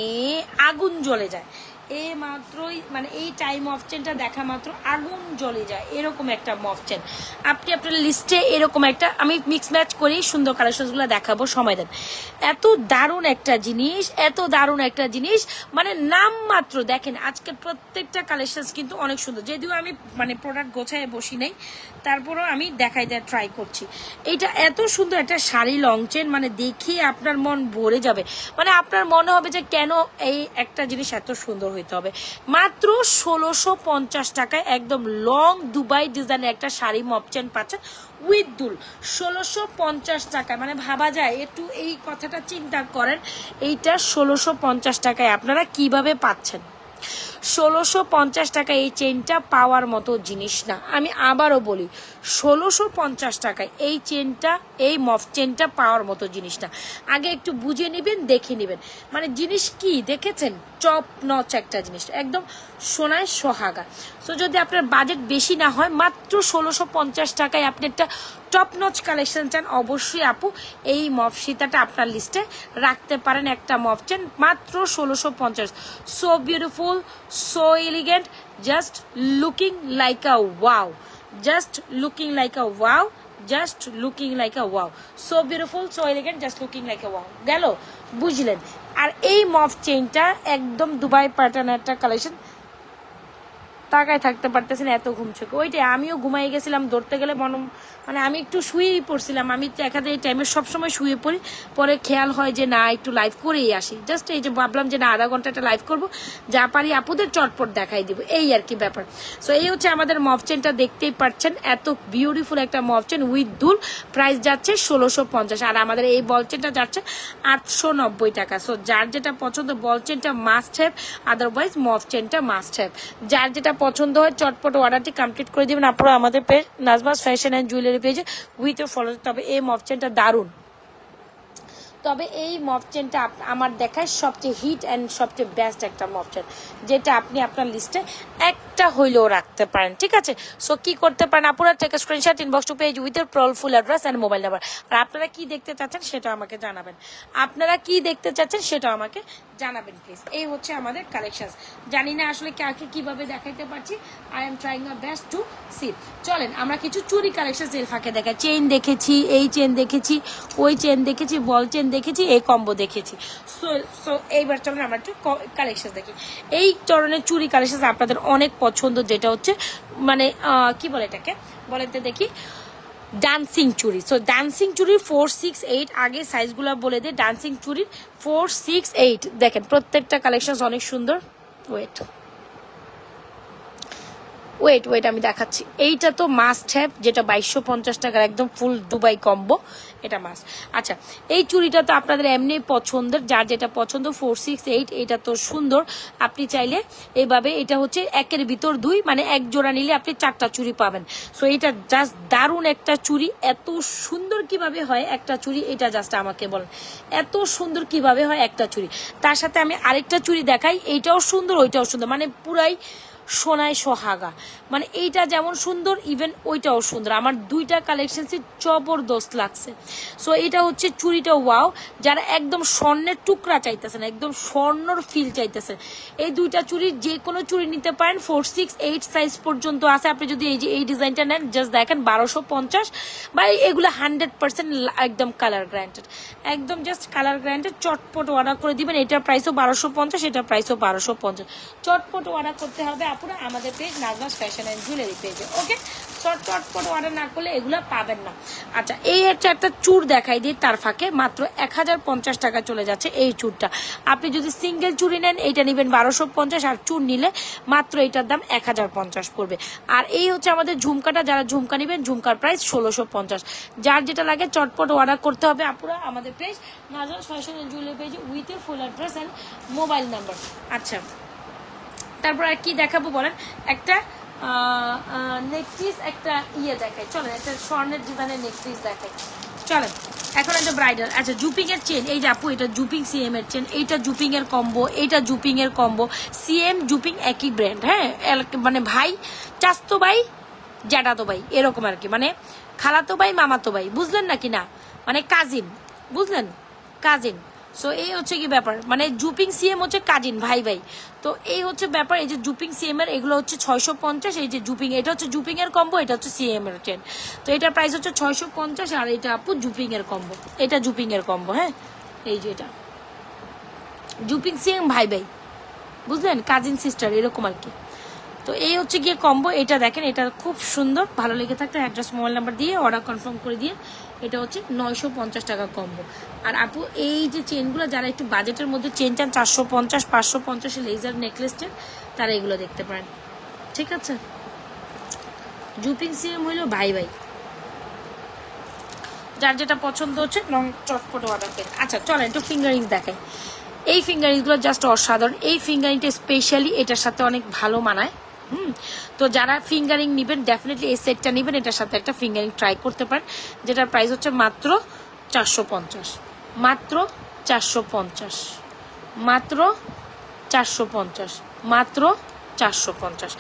আগুন জ্বলে যায়, এই মাত্রই মানে এই টাইম অফ চেনটা দেখা মাত্র আগুন জ্বলে যায়, এরকম একটা মফ চেন। আপনি আপনার লিস্টে এরকম একটা, আমি মিক্স ম্যাচ করি সুন্দর কালেকশনগুলো দেখাবো, সময় দেন। এত দারুণ একটা জিনিস, এত দারুণ একটা জিনিস, মানে নাম মাত্র দেখেন আজকের প্রত্যেকটা কালেকশন কিন্তু অনেক সুন্দর, যদিও আমি মানে প্রোডাক্ট গোছায় বসি নাই, তারপরও আমি দেখাই দেওয়ার ট্রাই করছি। এইটা এত সুন্দর একটা শাড়ি লং চেন, মানে দেখিয়ে আপনার মন ভরে যাবে, মানে আপনার মনে হবে যে কেন এই একটা জিনিস এত সুন্দর হইতে হবে। মাত্র 1650 টাকায় একদম লং দুবাই ডিজাইনের একটা শাড়ি মফ চেন পাচ্ছেন উইথ দুল, 1650 টাকায়। মানে ভাবা যায়, একটু এই কথাটা চিন্তা করেন, এইটা 1650 টাকায় আপনারা কিভাবে পাচ্ছেন। 1650 টাকা এই চেনটা পাওয়ার মতো জিনিস না, আমি আবারও বলি 1650 টাকায় এই চেনটা, এই মফ চেনটা পাওয়ার মতো জিনিস না। আগে একটু বুঝে নেবেন, দেখে নেবেন, মানে জিনিস কি দেখেছেন, চপ নচ একটা জিনিস, একদম সোনায় সোহাগা। সো যদি আপনার বাজেট বেশি না হয়, মাত্র 1650 টাকায় আপনি একটা টপ নচ কালেকশন চান অবশ্যই আপু এই মফ সীতাটা আপনার লিস্টে রাখতে পারেন। একটা মফ চেন মাত্র 1650। So beautiful, so elegant, just looking like আ ওয়াও, জাস্ট লুকিং লাইক আ ওয়াও, জাস্ট লুকিং লাইক আ wow. So beautiful, so elegant, just looking like আ ওয়াও। গেল, বুঝলেন? আর এই মফ চেইনটা একদম দুবাই প্যাটার্ন একটা কালেকশন, তাকায় থাকতে পারতেছেন এত ঘুম চোখে। ওইটাই আমিও ঘুমাই গেছিলাম, ধরতে গেলে মানে আমি একটু শুয়েই পড়ছিলাম। আমি দেখা যায় এই টাইমে সবসময় শুয়ে পড়ি, পরে খেয়াল হয় যে না একটু লাইভ করেই আসি। জাস্ট এই যে ভাবলাম যে না আধা ঘন্টা একটা লাইভ করবো, যা পারি আপুদের চটপট দেখাই দিব, এই আর কি ব্যাপার। সো এই হচ্ছে আমাদের মফ চেনটা, দেখতেই পাচ্ছেন এত বিউটিফুল একটা মফ চেন উইথ দুল। প্রাইস যাচ্ছে 1650, আর আমাদের এই বল চেনটা যাচ্ছে 890 টাকা। সো যার যেটা পছন্দ, বল চেনটা মাস্ট হ্যাভ, আদারওয়াইজ মফ চেনটা মাস্ট হ্যাভ। যার যেটা পছন্দ হয় চটপট অর্ডারটি কমপ্লিট করে দিবেন আপনারা আমাদের page Nazma's fashion and jewellery পেজে উইথ ইউর ফলো। তবে এই মফ চেনটা দারুণ, তবে এই মফ চেনটা আমার দেখায় সবচেয়ে হিট অ্যান্ড সবচেয়ে বেস্ট একটা মফ চেন, যেটা আপনি আপনার লিস্টে একটা হইলেও রাখতে পারেন। ঠিক আছে, সো কি করতে পারেন আপনারা, take screenshot, inbox to page with এর full address and mobile number. আর আপনারা কি দেখতে চাচ্ছেন সেটা আমাকে জানাবেন, আপনারা কি দেখতে চাচ্ছেন সেটা আমাকে জানাবেন প্লিজ। এই হচ্ছে আমাদের কালেকশন। জানি না আসলে কাকে কিভাবে দেখাইতে পারছি, I am trying my best to see. চলেন আমরা কিছু চুরি কালেকশন এর ফাঁকে দেখাই। চেইন দেখেছি, এই চেন দেখেছি, ওই চেন দেখেছি, বল চেন দেখেছি, এই কম্বো দেখেছি। সো এইবার চলেন আমরা একটু কালেকশন দেখি। এই ধরনের চুরি কালেকশন আপনাদের অনেক পছন্দ, যেটা হচ্ছে মানে কি বলে এটাকে বলেন তো দেখি, ডান্সিং চুরি। সো ডান্সিং চুরি 468, আগে সাইজগুলো বলে দিই। ডান্সিং চুরি 468, দেখেন প্রত্যেকটা কালেকশন অনেক সুন্দর। ওয়েট ওয়েট ওয়েট আমি দেখাচ্ছি। এইটা তো মাস্ট হ্যাভ, যেটা 2250 টাকার একদম ফুল দুবাই কম্বো, এটা মাস্ট। আচ্ছা, এই চুড়িটা তো আপনাদের এমনি পছন্দের, যার যেটা পছন্দ 468, এটা তো সুন্দর। আপনি চাইলে এইভাবে, এটা হচ্ছে একের ভিতর দুই, মানে এক জোড়া নিলে আপনি 4টা চুড়ি পাবেন। সো এটা জাস্ট দারুণ একটা চুড়ি। এত সুন্দর কিভাবে হয় একটা চুড়ি, এটা জাস্ট আমাকে বলেন এত সুন্দর কিভাবে হয় একটা চুড়ি। তার সাথে আমি আরেকটা চুড়ি দেখাই, এইটাও সুন্দর ওইটাও সুন্দর, মানে পুরাই সোনায় সোহাগা। মানে এইটা যেমন সুন্দর, ইভেন ওইটাও সুন্দর। আমার দুইটা কালেকশন জবরদস্ত লাগছে। সো এটা হচ্ছে চুড়িটা ওয়াও। যারা একদম স্বর্ণের টুকরা চাইতেছেন, একদম স্বর্ণর ফিল চাইতেছেন, এই দুইটা চুড়ির যে কোনো চুড়ি নিতে পারেন। 468 সাইজ পর্যন্ত আছে। আপনি যদি এই যে এই ডিজাইনটা নেন, জাস্ট দেখেন 1250, বা এগুলো 100% একদম কালার গ্যারান্টেড, একদম জাস্ট কালার গ্যারান্টেড। চটপট অর্ডার করে দিবেন। এটার প্রাইসও 1250, এটার প্রাইসও 1250। চটপট অর্ডার করতে হবে আপনারা আমাদের page Nazma's fashion and jewellery পেজে। ওকে, চটপট অর্ডার না করলে এগুলো পাবেন না। আচ্ছা, এই হচ্ছে একটা চুড় দেখাই দিই, তার ফাঁকে মাত্র 1050 টাকা চলে যাচ্ছে এই চুড়টা। আপনি যদি সিঙ্গেল চুড়ি নেন, এইটা নেবেন 1250, আর চুড় নিলে মাত্র এটার দাম 1050 পড়বে। আর এই হচ্ছে আমাদের ঝুমকাটা, যারা ঝুমকা নেবেন ঝুমকার প্রাইস 1650। যার যেটা লাগে চটপট অর্ডার করতে হবে আপনারা আমাদের page Nazma's fashion and jewellery পেজে with a full address and mobile number. আচ্ছা, তারপর আর কি দেখাবো বলেন, একটা নেকপিস, একটা ইয়ে দেখাই। চলেন একটা স্বর্ণের ডিজাইনের নেকপিস দেখাই। চলেন এখন একটা ব্রাইডাল। আচ্ছা, জুপিং এর চেন, এই যে আপু এটা জুপিং সিএম এর চেন, এইটা জুপিং এর কম্বো, এইটা জুপিং এর কম্বো। সিএম জুপিং একই ব্র্যান্ড, হ্যাঁ, মানে ভাই, চাস্তো ভাই, জ্যাঠাতো ভাই, এরকম আর কি, মানে খালাতো ভাই মামাতো ভাই, বুঝলেন নাকি না, মানে কাজিন, বুঝলেন, কাজিন। সো এই হচ্ছে কি ব্যাপার, মানে জুপিং সিএম হচ্ছে কাজিন, ভাই ভাই। তো এই হচ্ছে ব্যাপার। এই যে জুপিং সিএম এর এগুলো হচ্ছে 650। এই যে জুপিং, এটা হচ্ছে জুপিং এর কম্বো, এটা হচ্ছে সিএম এর চেন। তো এটার প্রাইস হচ্ছে 650, আর এটা আপু জুপিং এর কম্বো, এটা জুপিং এর কম্বো। হ্যাঁ, এই যে এটা জুপিং সিএম ভাই ভাই, বুঝলেন, কাজিন সিস্টার এরকম আর কি। তো এই হচ্ছে গিয়ে কম্বো। এটা দেখেন, এটা খুব সুন্দর। ভালো লেগে থাকলে অ্যাড্রেস মোবাইল নাম্বার দিয়ে অর্ডার কনফার্ম করে দিয়ে। এটা হচ্ছে 950 টাকা কম্বো। আর আপু এই যে চেনগুলো, যারা একটু বাজেটের মধ্যে চেন চান, 450 550 লেজার নেকলেস চেন, তারা এগুলো দেখতে পারেন। ঠিক আছে, জুপিং সিএম হইলো ভাই ভাই। যার যেটা পছন্দ হচ্ছে চটপট অর্ডার করে। আচ্ছা চলেন একটু ফিঙ্গারিংস দেখাই। এই ফিঙ্গারিংসগুলো জাস্ট অসাধারণ। এই ফিঙ্গারিংটা স্পেশালি এটার সাথে অনেক ভালো মানায়। তো যারা ফিঙ্গারিং নেবেন ডেফিনেটলি এই সেটটা নেবেন, এটার সাথে একটা ফিঙ্গারিং ট্রাই করতে পারেন, যেটার প্রাইস হচ্ছে মাত্র 450, মাত্র 450, মাত্র 450, মাত্র 450।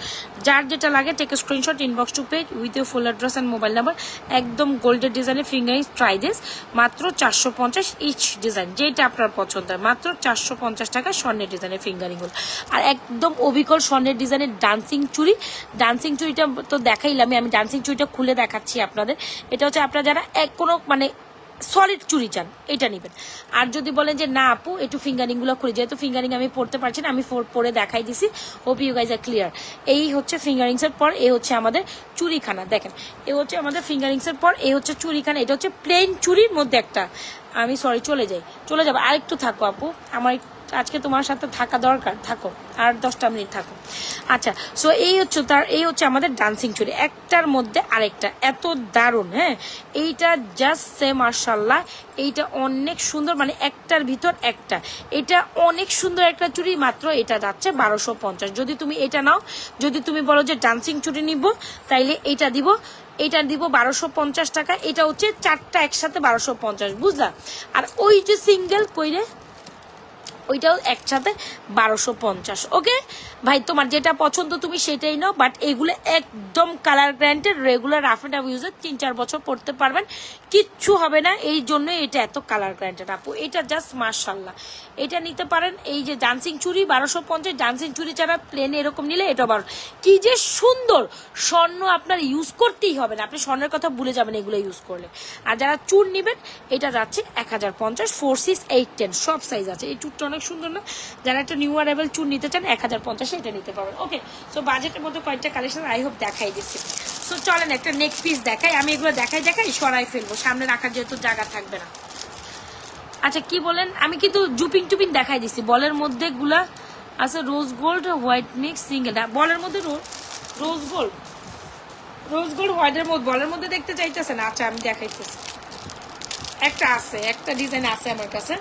যার যেটা লাগে take screenshot, inbox to page with your full address and mobile number. একদম গোল্ডের ডিজাইনের ফিঙ্গারিং ট্রাই দিস, মাত্র 450 ইচ ডিজাইন, যেটা আপনার পছন্দ হয়, মাত্র 450 টাকা স্বর্ণের ডিজাইনের ফিঙ্গারিংগুলো। আর একদম অবিকল স্বর্ণের ডিজাইনের ডান্সিং চুড়ি। ডান্সিং চুড়িটা তো দেখাইলামই, আমি ডান্সিং চুড়িটা খুলে দেখাচ্ছি আপনাদের। এটা হচ্ছে আপনারা যারা কোনো মানে সলিড চুড়ি চান এটা নেবেন। আর যদি বলেন যে না আপু একটু ফিঙ্গারিং গুলো খুলে, যেহেতু ফিঙ্গারিং আমি পড়তে পারছি না, আমি পরে দেখাই দিছি। Hope you guys are clear. এই হচ্ছে ফিঙ্গারিংস এর পর, এই হচ্ছে আমাদের চুড়িখানা। দেখেন এই হচ্ছে আমাদের ফিঙ্গারিংস এর পর, এই হচ্ছে চুড়িখানা। এটা হচ্ছে প্লেন চুড়ির মধ্যে একটা, আমি সরি চলে যাবো, আর একটু থাকো আপু, আমার আজকে তোমার সাথে থাকা দরকার, থাকো আর 10টা মিনিট থাকো। আচ্ছা, সো এই হচ্ছে আমাদের ডান্সিং চুড়ি, একটার মধ্যে আরেকটা, এত দারুণ। হ্যাঁ, এইটা জাস্ট সে মাশাআল্লাহ, এইটা অনেক সুন্দর, মানে একটার ভিতর একটা, এটা অনেক সুন্দর একটা চুড়ি। মাত্র এটা যাচ্ছে 1250। যদি তুমি এটা নাও, যদি তুমি বলো যে ডান্সিং চুড়ি নিব, তাইলে এটা দিব 1250 টাকা। এটা হচ্ছে 4টা একসাথে 1250, বুঝলা? আর ওই যে সিঙ্গেল কইরে ওইটাও একসাথে 1250। ওকে ভাই, তোমার যেটা পছন্দ তুমি সেটাই নাও, বাট এগুলো একদম colour guaranteed, regular rough and ইউজে 3-4 বছর পড়তে পারবেন, কিচ্ছু হবে না। এই জন্য এটা এত কালার গ্যারান্টেড আপু, এটা জাস্ট মাশাআল্লাহ। এটা নিতে পারেন। এই যে ডান্সিং চুড়ি 1250, ডান্সিং চুড়ি ছাড়া প্লেন এরকম নিলে এটা 12। কি যে সুন্দর, স্বর্ণ আপনার ইউজ করতেই হবে না, আপনি স্বর্ণের কথা ভুলে যাবেন এগুলো ইউজ করলে। আর যারা চুর নিবেন, এটা যাচ্ছে 1050, 4, 6, 8, 10 সব সাইজ আছে। এই চুরটা অনেক সুন্দর না? যারা একটা নিউ অ্যারাইভাল চুর নিতে চান 1050 এটা নিতে পারবেন। ওকে, সো বাজেটের মধ্যে কয়েকটা কালেকশন আই হোপ দেখাই দিচ্ছি। সো চলেন একটা নেক্সট পিস দেখাই। আমি এগুলো দেখাই সরাই ফেলবো, সামনে রাখার যেহেতু জায়গা থাকবে না। আচ্ছা কি বলেন, আমি কিন্তু জুপিং টুপিং দেখাই দিচ্ছি। বলের মধ্যে গুলা আছে rose gold white mix single, বলের মধ্যে রোজ গোল্ড হোয়াইটের মধ্যে, বলের মধ্যে দেখতে চাইতেছে না? আচ্ছা আমি দেখাইতেছি, একটা আছে, একটা ডিজাইন আছে আমার কাছে,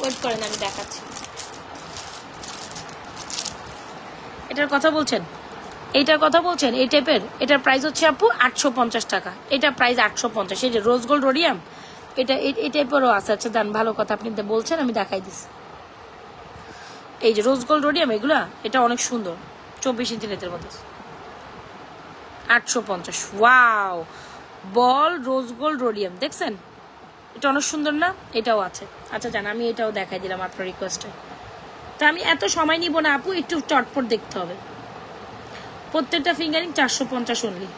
ওয়েট করেন আমি দেখাচ্ছি। এটার কথা বলছেন, এইটার কথা বলছেন, এই টাইপের। এটার প্রাইস হচ্ছে আপু 850 টাকা। এটা প্রাইস 850। এই যে রোজ গোল্ড রোডিয়াম, এটা এই টাইপেরও আছে। আচ্ছা দেন, ভালো কথা আপনি বলছেন, আমি দেখাই দিচ্ছি। এই যে রোজ গোল্ড রোডিয়াম, এগুলা এটা অনেক সুন্দর, 24 ইঞ্চি নেটের মধ্যে 850। ওয়াও, বল রোজ গোল্ড রোডিয়াম দেখছেন, এটা অনেক সুন্দর না? এটাও আছে। আচ্ছা জান, আমি এটাও দেখাই দিলাম আপনার রিকোয়েস্টে। তা আমি এত সময় নিব না আপু, একটু চটপট দেখতে হবে। প্রত্যেকটা ফিঙ্গারিং 450 অনলি।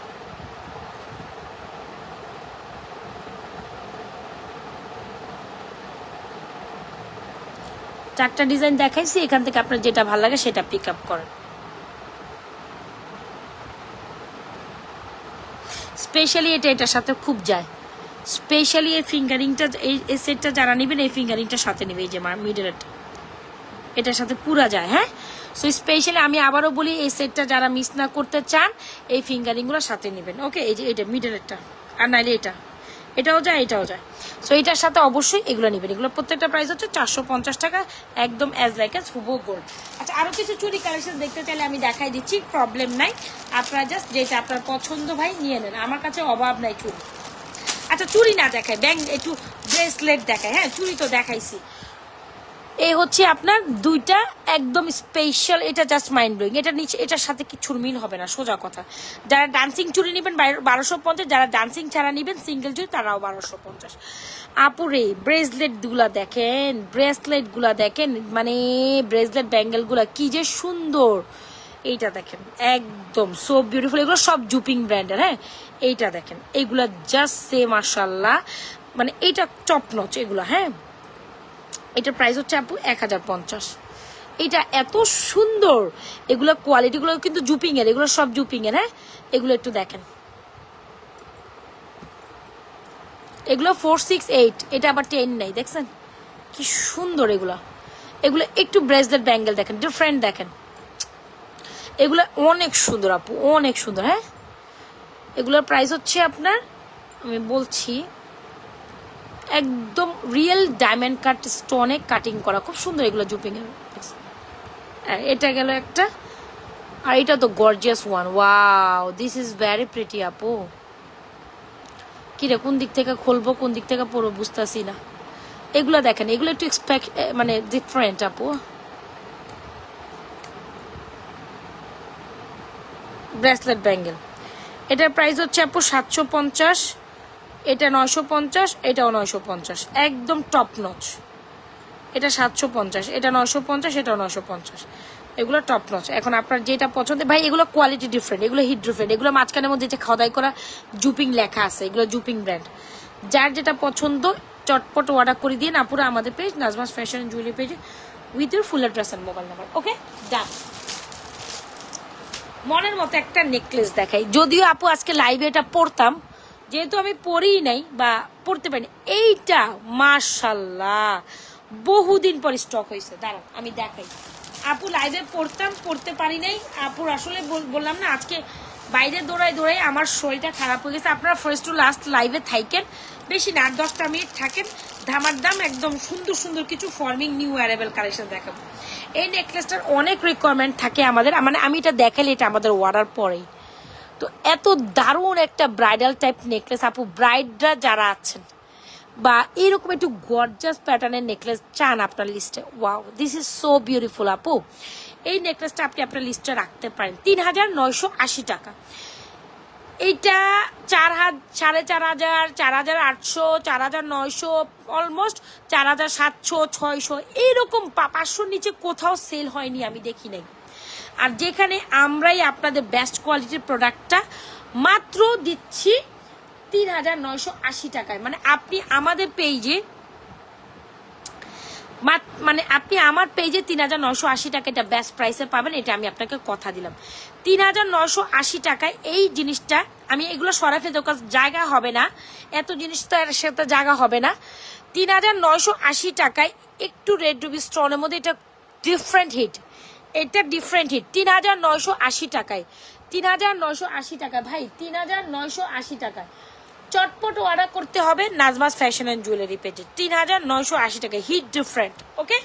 চারটা ডিজাইন দেখাইছি, এখান থেকে আপনার যেটা ভালো লাগে সেটা পিক আপ করেন। স্পেশালি এটার সাথে খুব যায়, স্পেশালি এই ফিঙ্গারিংটা, এই সেটটা যারা নেবেন এই ফিঙ্গারিংটার সাথে নেবে, এই যে মিডলেরটা এটার সাথে পুরা যায়। হ্যাঁ, সো স্পেশালি আমি আবারও বলি, এই সেটটা যারা মিস না করতে চান এই ফিঙ্গারিংগুলোর সাথে নেবেন। ওকে, এই যে এটা মিডলেরটা, আর নাইলে এটাও যায়, এটাও যায়। সো এটার সাথে অবশ্যই এগুলো নেবেন। এগুলো প্রত্যেকটা প্রাইস হচ্ছে 450 টাকা, একদম অ্যাজ লাইক অ্যাজ হুবহু গোল্ড। আচ্ছা, আরো কিছু চুরি কালেকশন দেখতে চাইলে আমি দেখাই দিচ্ছি, প্রবলেম নাই। আপনারা জাস্ট যেটা আপনার পছন্দ ভাই নিয়ে নেন, আমার কাছে অভাব নাই চুরি। আচ্ছা চুরি না দেখায়, ব্যাং একটু ব্রেসলেট দেখায়। হ্যাঁ, চুরি তো দেখাইছি। এই হচ্ছে আপনার দুইটা একদম স্পেশাল, এটা জাস্ট মাইন্ড ব্লোয়িং। এটা নিচে এটার সাথে কিছুর মিল হবে না, সোজা কথা। যারা ডান্সিং চুরি নেবেন 1250, যারা ডান্সিং ছাড়া নেবেন সিঙ্গেল চুরি তারাও 1250। আপুরে ব্রেসলেট গুলা দেখেন, ব্রেসলেট গুলা দেখেন, মানে ব্রেসলেট ব্যাঙ্গেল গুলা কি যে সুন্দর। এইটা দেখেন, একদম সো বিউটিফুল। এগুলো সব জুপিং ব্র্যান্ডের। হ্যাঁ, এইটা দেখেন, এইগুলা জাস্ট সে মাশাআল্লাহ, মানে এইটা টপ নচ এগুলা। হ্যাঁ, এটার প্রাইস হচ্ছে আপু 1050। এটা এত সুন্দর, এগুলো কোয়ালিটিগুলো কিন্তু জুপিং এর, এগুলো সব জুপিং এর। হ্যাঁ, এগুলো একটু দেখেন, এগুলো 4, 6, 8, এটা আবার 10 নাই, দেখছেন কি সুন্দর এগুলো। এগুলো একটু ব্রেসলেট ব্যাঙ্গেল দেখেন, ডিফারেন্ট দেখেন, এগুলো অনেক সুন্দর আপু, অনেক সুন্দর। হ্যাঁ, এগুলোর প্রাইস হচ্ছে আপনার, আমি বলছি, একদম রিয়েল ডায়মন্ড কাট স্টোনে কাটিং করা, খুব সুন্দর এগুলো জুপিং এর। এটা গেল একটা, আর এটা তো gorgeous one. Wow, this is very pretty আপু। কিরে, কোন দিক থেকে খুলবো কোন দিক থেকে পরবো বুঝতেছি না। এগুলো দেখেন, এগুলো একটু মানে ডিফারেন্ট আপু। ব্রেসলেট ব্যাঙ্গেল, এটার প্রাইস হচ্ছে আপু 750, এটা 950, এটাও 950, একদম টপ নচ। এটা 750, এটা 950, এটাও 950, এগুলো টপ নচ। এখন আপনার যেটা পছন্দ ভাই, এগুলো কোয়ালিটি ডিফারেন্ট, এগুলো হিট ডিফারেন্ট, এগুলো মাঝখানের মধ্যে যে খোদাই করা জুপিং লেখা আছে, এগুলো জুপিং ব্র্যান্ড। যার যেটা পছন্দ চটপট অর্ডার করে দিয়ে না পুরো আমাদের page Nazma's fashion and jewellery পেজে with your full address and mobile number. Okay done. মনের মতো একটা নেকলেস দেখাই, যদিও আপু আজকে লাইভে এটা পরতাম, যেহেতু আমি পরিই নাই বা পরতে পারিনি। এইটা মাশাল্লাহ বহুদিন পর স্টক হয়েছে, দাঁড়ান আমি দেখাই। আপু লাইভে পড়তাম, পড়তে পারি নাই আপুর, আসলে বললাম না আজকে বাইরে দৌড়াই আমার শরীরটা খারাপ হয়ে গেছে। আপনারা ফার্স্ট টু লাস্ট লাইভে থাকেন, বেশি না 8-10টা মিনিট থাকেন, ধামার দাম একদম সুন্দর সুন্দর কিছু ফর্মিং নিউ অ্যারাইভেল কালেকশন দেখাবো। এই নেকলেসটার অনেক রিকোয়ারমেন্ট থাকে আমাদের, মানে আমি এটা দেখালে এটা আমাদের অর্ডার পরেই। তো এত দারুণ একটা ব্রাইডাল টাইপ নেকলেস আপু, ব্রাইডরা যারা আছেন বা এরকম একটু গর্জাস প্যাটার্নের নেকলেস চান আপনার লিস্টে, wow this is so beautiful আপু। এই নেকলেসটা আপনি আপনার লিস্টে রাখতে পারেন। 3980 টাকা। এইটা 4,500, 4,800, 4,900, অলমোস্ট 4,700, 600 এইরকম 500 নিচে কোথাও সেল হয়নি, আমি দেখি নাই। আর যেখানে আমরাই আপনাদের বেস্ট কোয়ালিটির প্রোডাক্টটা মাত্র দিচ্ছি 3,980 টাকায়। মানে আপনি আমাদের পেজে আপনি আমার পেজে 3,980 টাকা এটা বেস্ট প্রাইসে পাবেন, এটা আমি আপনাকে কথা দিলাম। 3,980 টাকায় এই জিনিসটা, আমি এগুলো সরাফে দোকান জায়গা হবে না, এত জিনিসটার সাথে জায়গা হবে না। 3,980 টাকায় একটু রেড রুবি স্টোনের মধ্যে এটা ডিফারেন্ট হিট, এটা ডিফারেন্ট হিট 3,980 টাকায়। 3,980 টাকা ভাই, 3,980 টাকায় চটপট অর্ডার করতে হবে নাজমাস ফ্যাশন এন্ড জুয়েলারি পেজে। 3,980 টাকা, হিট ডিফারেন্ট। ওকে,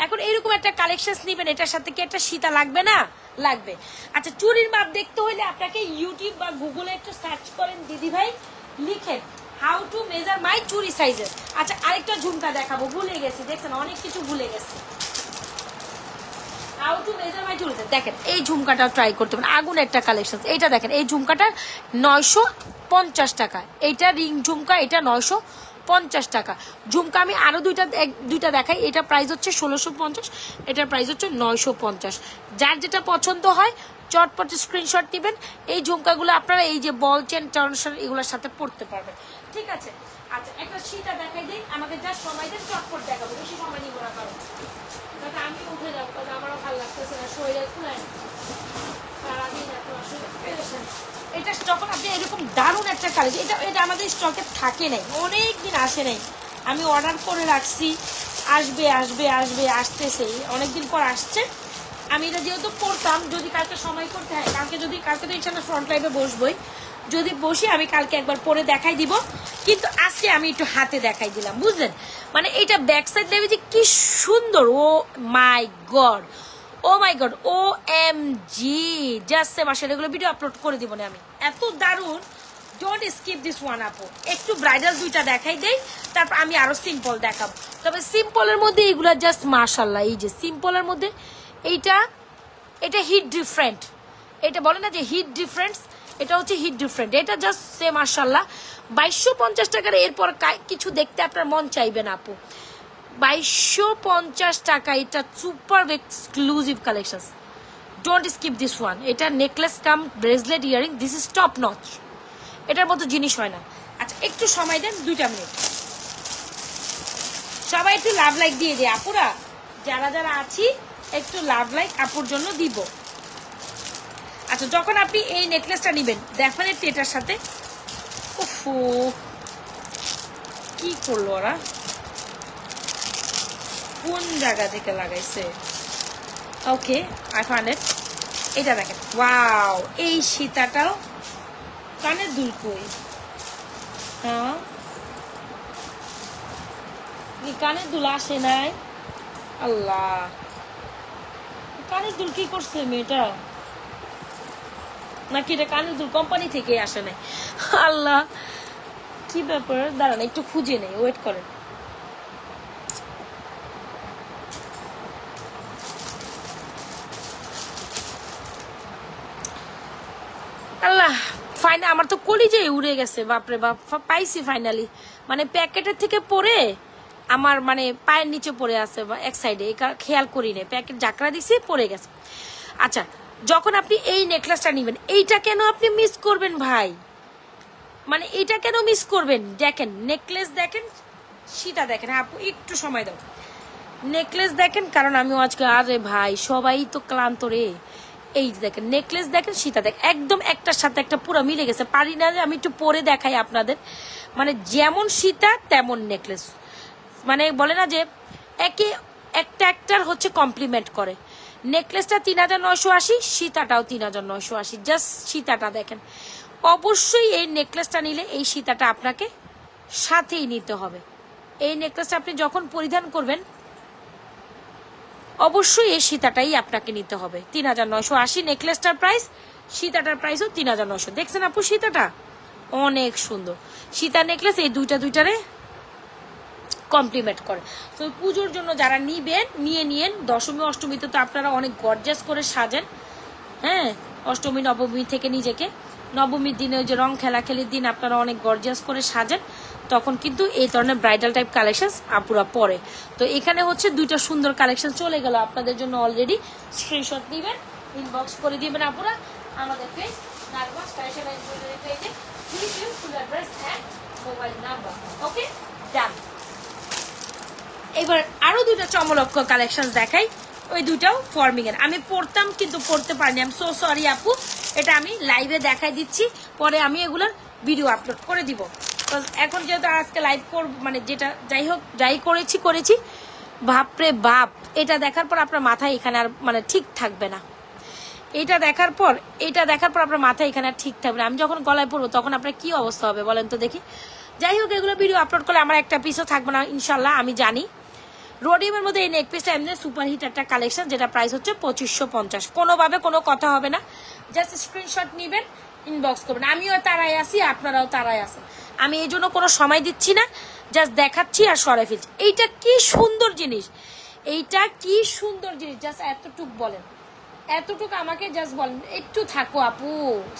এখন এইরকম একটা কালেকশন নেবেন, এটার সাথে কি একটা সীতা লাগবে না? লাগবে। আচ্ছা, চুরির মাপ দেখতে হলে আপনাকে ইউটিউব বা গুগলে একটু সার্চ করেন দিদি ভাই, লিখেন হাউ টু মেজার মাই চুরি সাইজেস। আচ্ছা, আরেকটা ঝুমকা দেখাবো, ভুলে গেছি, দেখছেন অনেক কিছু ভুলে গেছি। হাউ টু মেজার মাই চুরি সাইজ, দেখেন এই ঝুমকাটাও ট্রাই করতে পারেন, আগুন একটা কালেকশন। এইটা দেখেন, এই ঝুমকাটা 950 টাকা, এইটা রিং ঝুমকা, এটা 950 টাকা। ঝুমকা আমি আরো দুইটা দেখাই, এটা প্রাইস হচ্ছে 1650, এটার প্রাইস হচ্ছে 950। যার যেটা পছন্দ হয় চটপট স্ক্রিনশট দিবেন। এই ঝুমকাগুলো আপনারা এই যে বল চেন টর্নশন এগুলোর সাথে পড়তে পারবেন, ঠিক আছে? আচ্ছা, একটা সীতা দেখাই দিই, আমাকে যা সময় দেন চটপট দেখাবো, বেশি সময় নিব না, কারণ আমি উঠে যাবো, কারণ আমারও ভালো লাগতেছে না, শরীরে খুলেন সারাদিন এত আসলে। এটা যখন আপনি এরকম দারুণ একটা কালেকশন, এটা আমাদের স্টকে থাকে নাই, অনেক দিন আসে নাই, আমি অর্ডার করে রাখছি, আসতেছে অনেকদিন পর আসছে। আমি এটা যেহেতু পড়তাম, যদি কালকে সময় করতে হয়, কালকে তো ইনশাল্লাহ ফ্রন্ট লাইভে বসবই, যদি বসি আমি কালকে একবার পরে দেখাই দিব, কিন্তু আজকে আমি একটু হাতে দেখাই দিলাম, বুঝলেন? মানে এটা ব্যাক সাইড নেবে যে কি সুন্দর, ও মাই গড, ও মাই গড, OMG, জাস্ট সেম। আসলে এগুলো ভিডিও আপলোড করে দিব না আমি, এত দারুণ। ডোন্ট স্কিপ দিস ওয়ান আপু। একটু ব্রাইডাল দুইটা দেখাই দেই, তারপর আমি আরো সিম্পল দেখাবো। তবে সিম্পলের মধ্যে এইগুলা জাস্ট মাশাল্লাহ, এই যে সিম্পলের মধ্যে এটা হিট ডিফারেন্ট, এটা বলে না যে হিট ডিফারেন্স, এটা হচ্ছে হিট ডিফারেন্ট, এটা জাস্ট সে মাশাল্লাহ 2250 টাকার। এরপর কিছু দেখতে আপনার মন চাইবে না আপু, 2250 টাকা, এটা super exclusive collection. Don't skip this one. এটা necklace cum bracelet earring, this is top notch, এটার মতো জিনিস হয় না। আচ্ছা, একটু সময় দেন, 2টা মিনিট, সবাই একটু লাভ লাইক দিয়ে দেয় আপুরা, যারা যারা আছি একটু লাভ লাইক আপুর জন্য দিব। আচ্ছা, যখন আপনি এই নেকলেসটা নেবেন ডেফিনেটলি এটার সাথে, ওফো কি করলো ওরা, কোন জায়গা থেকে লাগাইছে? ওকে, আই ফাউন্ড ইট। এটা দেখেন, ওয়াও, এই সীতাটাও কানের দুল কই, হ্যাঁ কানের দুল আসে নাই, আল্লাহ কানের দুল কি করছে মেয়েটা, নাকি এটা কানের দুল কোম্পানি থেকে আসে নাই? আল্লাহ কি ব্যাপার, দাঁড়ান একটু খুঁজে নেই, ওয়েট করেন। ফাইনাল আমার তো কলিজে উড়ে গেছে, বাপরে বাপ, পাইছি ফাইনালি। মানে প্যাকেটের থেকে পরে আমার মানে পায়ের নিচে পড়ে আছে এক সাইডে, খেয়াল করি না, প্যাকেট জাকড়া দিছি পড়ে গেছে। আচ্ছা, যখন আপনি এই নেকলেসটা নিবেন, এইটা কেন আপনি মিস করবেন ভাই? মানে এইটা কেন মিস করবেন? দেখেন নেকলেস, দেখেন সীতা, দেখেন আপু একটু সময় দাও, নেকলেস দেখেন, কারণ আমি আজকে, আরে ভাই সবাই তো ক্লান্ত রে। এই দেখেন নেকলেস, দেখেন সীতা, দেখেন একদম একটার সাথে একটা পুরো মিলে গেছে। পারি না যে আমি একটু পরে দেখাই আপনাদের, মানে যেমন সীতা তেমন নেকলেস। মানে বলে না যে একে একটা একটার হচ্ছে কমপ্লিমেন্ট করে। নেকলেসটা ৩৯৮০, সীতাটাও ৩৯৮০। জাস্ট সীতাটা দেখেন। অবশ্যই এই নেকলেসটা নিলে এই সীতাটা আপনাকে সাথেই নিতে হবে। এই নেকলেসটা আপনি যখন পরিধান করবেন অবশ্যই এই সীতাটাই আপনাকে নিতে হবে। ৩৯৮০ নেকলেসটার প্রাইস, সীতাটার প্রাইসও ৩৯০০। দেখছেন আপু সীতাটা অনেক সুন্দর। সীতা নেকলেস এই দুইটারে কমপ্লিমেন্ট করে। তো পুজোর জন্য যারা নিবেন নিয়েন। দশমী অষ্টমীতে তো আপনারা অনেক গর্জাস করে সাজেন, হ্যাঁ, অষ্টমী নবমী থেকে নিজেকে, নবমীর দিনে ওই যে রং খেলাখেলির দিন আপনারা অনেক গর্জাস করে সাজেন, তখন কিন্তু এই ধরনের ব্রাইডাল টাইপ কালেকশন আপুরা পরে। তো এখানে হচ্ছে দুইটা সুন্দর কালেকশন চলে গেল আপনাদের জন্য অলরেডি। স্ক্রিনশট দিবেন, ইনবক্স করে দিবেন আপুরা আমাদের পেজ নারবাস ফ্যাশন এন্ড জুয়েলারি পেজে, please use full address and mobile number. Okay, done. এবার আরো দুইটা চমলক্ষ কালেকশন দেখাই, ওই দুটাও ফর্মিং এর। আমি পড়তাম কিন্তু পড়তে পারিনি, আমি সো সরি আপু, এটা আমি লাইভে দেখাই দিচ্ছি, পরে আমি এগুলোর ভিডিও আপলোড করে দিব। এখন যেহেতু আজকে লাইভ করব, মানে যেটা যাই হোক যাই করেছি, বাপরে বাপ, এটা দেখার পর আপনার মাথায় এখানে আর মানে ঠিক থাকবে না। এটা দেখার পর আপনার মাথায় এখানে আর ঠিক থাকবে না। আমি যখন গলায় পড়বো তখন আপনার কি অবস্থা হবে বলেন তো দেখি। যাই হোক, এগুলো ভিডিও আপলোড করলে আমার একটা পিসও থাকবে না ইনশাল্লাহ, আমি জানি। রোডিয়ামের মধ্যে এই নেক পিসটা এমনি সুপারহিট একটা কালেকশন, যেটা প্রাইস হচ্ছে 2550। কোনোভাবে কোনো কথা হবে না, জাস্ট স্ক্রিনশট নিবেন, ইনবক্স করবেন। আমিও তারাই আছি, আপনারাও তারাই আছেন। আমি এই জন্য কোনো সময় দিচ্ছি না, জাস্ট দেখাচ্ছি আর সরাই ফেলছি। এইটা কি সুন্দর জিনিস, জাস্ট এতটুক বলেন, এতটুকু আমাকে জাস্ট বলেন। একটু থাকো আপু,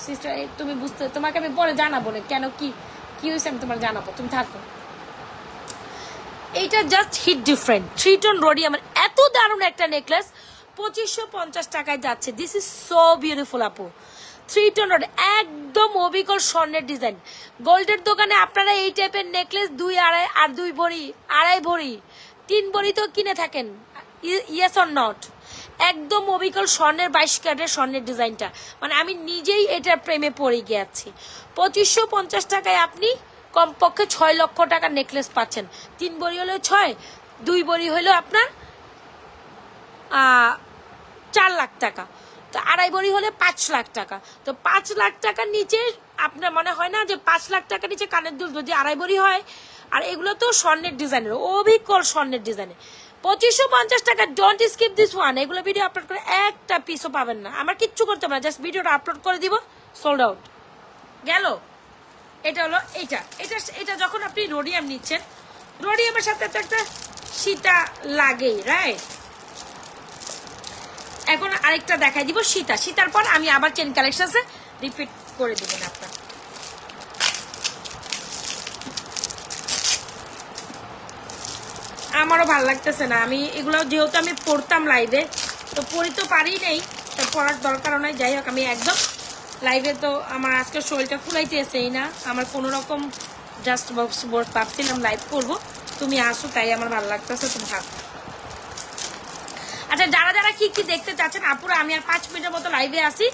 সিস্টার, তুমি বুঝতে, তোমাকে আমি পরে জানাবো না কেন কি হয়েছে, আমি তোমার জানাবো, তুমি থাকো। এইটা জাস্ট হিট ডিফারেন্ট, 3 টোন রোডিয়ামের এত দারুণ একটা নেকলেস 2550 টাকায় যাচ্ছে। দিস ইজ সো বিউটিফুল আপু। 3 টোন রোড, একদম অবিকল স্বর্ণের ডিজাইন। গোল্ডের দোকানে আপনারা এই টাইপের নেকলেস 2 আড়াই আর 2 ভরি, আড়াই ভরি, 3 ভরি তো কিনে থাকেন, ইয়েস অর নট। একদম অবিকল স্বর্ণের 22 ক্যারেটের স্বর্ণের ডিজাইনটা, মানে আমি নিজেই এটার প্রেমে পড়ে গিয়েছি। 2550 টাকায় আপনি কমপক্ষে 6 লক্ষ টাকার নেকলেস পাচ্ছেন। 3 ভরি হলো 6, 2 ভরি হলো আপনার 4 লাখ টাকা, তো আড়াই ভরি হলে 5 লাখ টাকা। তো 5 লাখ টাকার নিচে আপনার মনে হয় না যে 5 লাখ টাকার নিচে কানের দুল যদি আড়াই ভরি হয়, আর এগুলো তো স্বর্ণের ডিজাইনের, অবিকল স্বর্ণের ডিজাইনের। 2550 টাকা, ডোন্ট স্কিপ দিস ওয়ান। এগুলো ভিডিও আপলোড করে একটা পিসও পাবেন না, আমার কিচ্ছু করতে হবে না, জাস্ট ভিডিওটা আপলোড করে দিব, সোল্ড আউট গেল। এটা হলো এটা যখন আপনি রোডিয়াম নিচ্ছেন, রোডিয়ামের সাথে তো একটা সীতা লাগেই, রাইট? এখন আরেকটা দেখাই দিব সীতার পর আমি আবার চেন কালেকশনসে রিপিট করে দিবেন আপনার। আমারও ভালো লাগতেছে না, আমি এগুলো যেহেতু আমি পড়তাম লাইভে, তো পড়ি তো পারি নেই, তো পড়ার দরকারও নাই। যাই হোক, আমি একদম লাইভে তো আমার আজকে শরীরটা ফুলাইতেছেই না, আমার কোনো রকম জাস্ট ভাবছিলাম লাইভ করব, তুমি আসো তাই আমার ভালো লাগতেছে, তুমি থাকো। আচ্ছা, যারা কি দেখতে চাচ্ছেন আপুরা, আমি আর 5 মিনিটের মতো লাইভে আসি,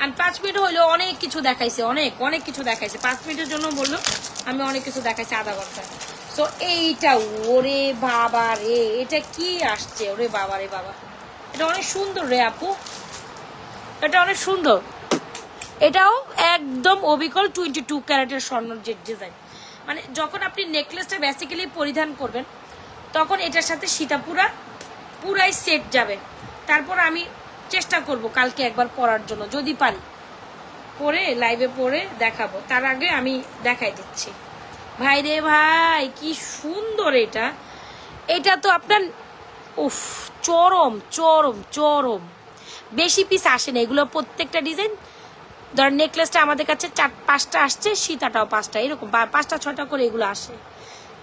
আর 5 মিনিট হইলেও অনেক কিছু দেখাইছে, অনেক কিছু দেখাইছে। 5 মিনিটের জন্য বললো, আমি অনেক কিছু দেখাইছি আধা ঘন্টা। তো এইটা, ওরে বাবা রে, এটা কি আসছে, ওরে বাবা রে বাবা, এটা অনেক সুন্দর রে আপু, এটা অনেক সুন্দর। এটাও একদম অবিকল 22 ক্যারেটের স্বর্ণের যে ডিজাইন। মানে যখন আপনি নেকলেসটা বেসিক্যালি পরিধান করবেন, তখন এটার সাথে সীতা পুরাই সেট যাবে। তারপর আমি চেষ্টা করব কালকে একবার পরার জন্য, যদি পারি পরে লাইভে পরে দেখাবো। তার আগে আমি দেখাই দিচ্ছি। ভাই রে ভাই, কি সুন্দর এটা, এটা তো আপনার উফ, চরম চরম চরম। বেশি পিস আসে না, এগুলো প্রত্যেকটা ডিজাইন ধর নেকলেসটা আমাদের কাছে 4-5টা আসছে, সীতাটাও 5টা, এরকম 5টা-6টা করে এগুলো আসে,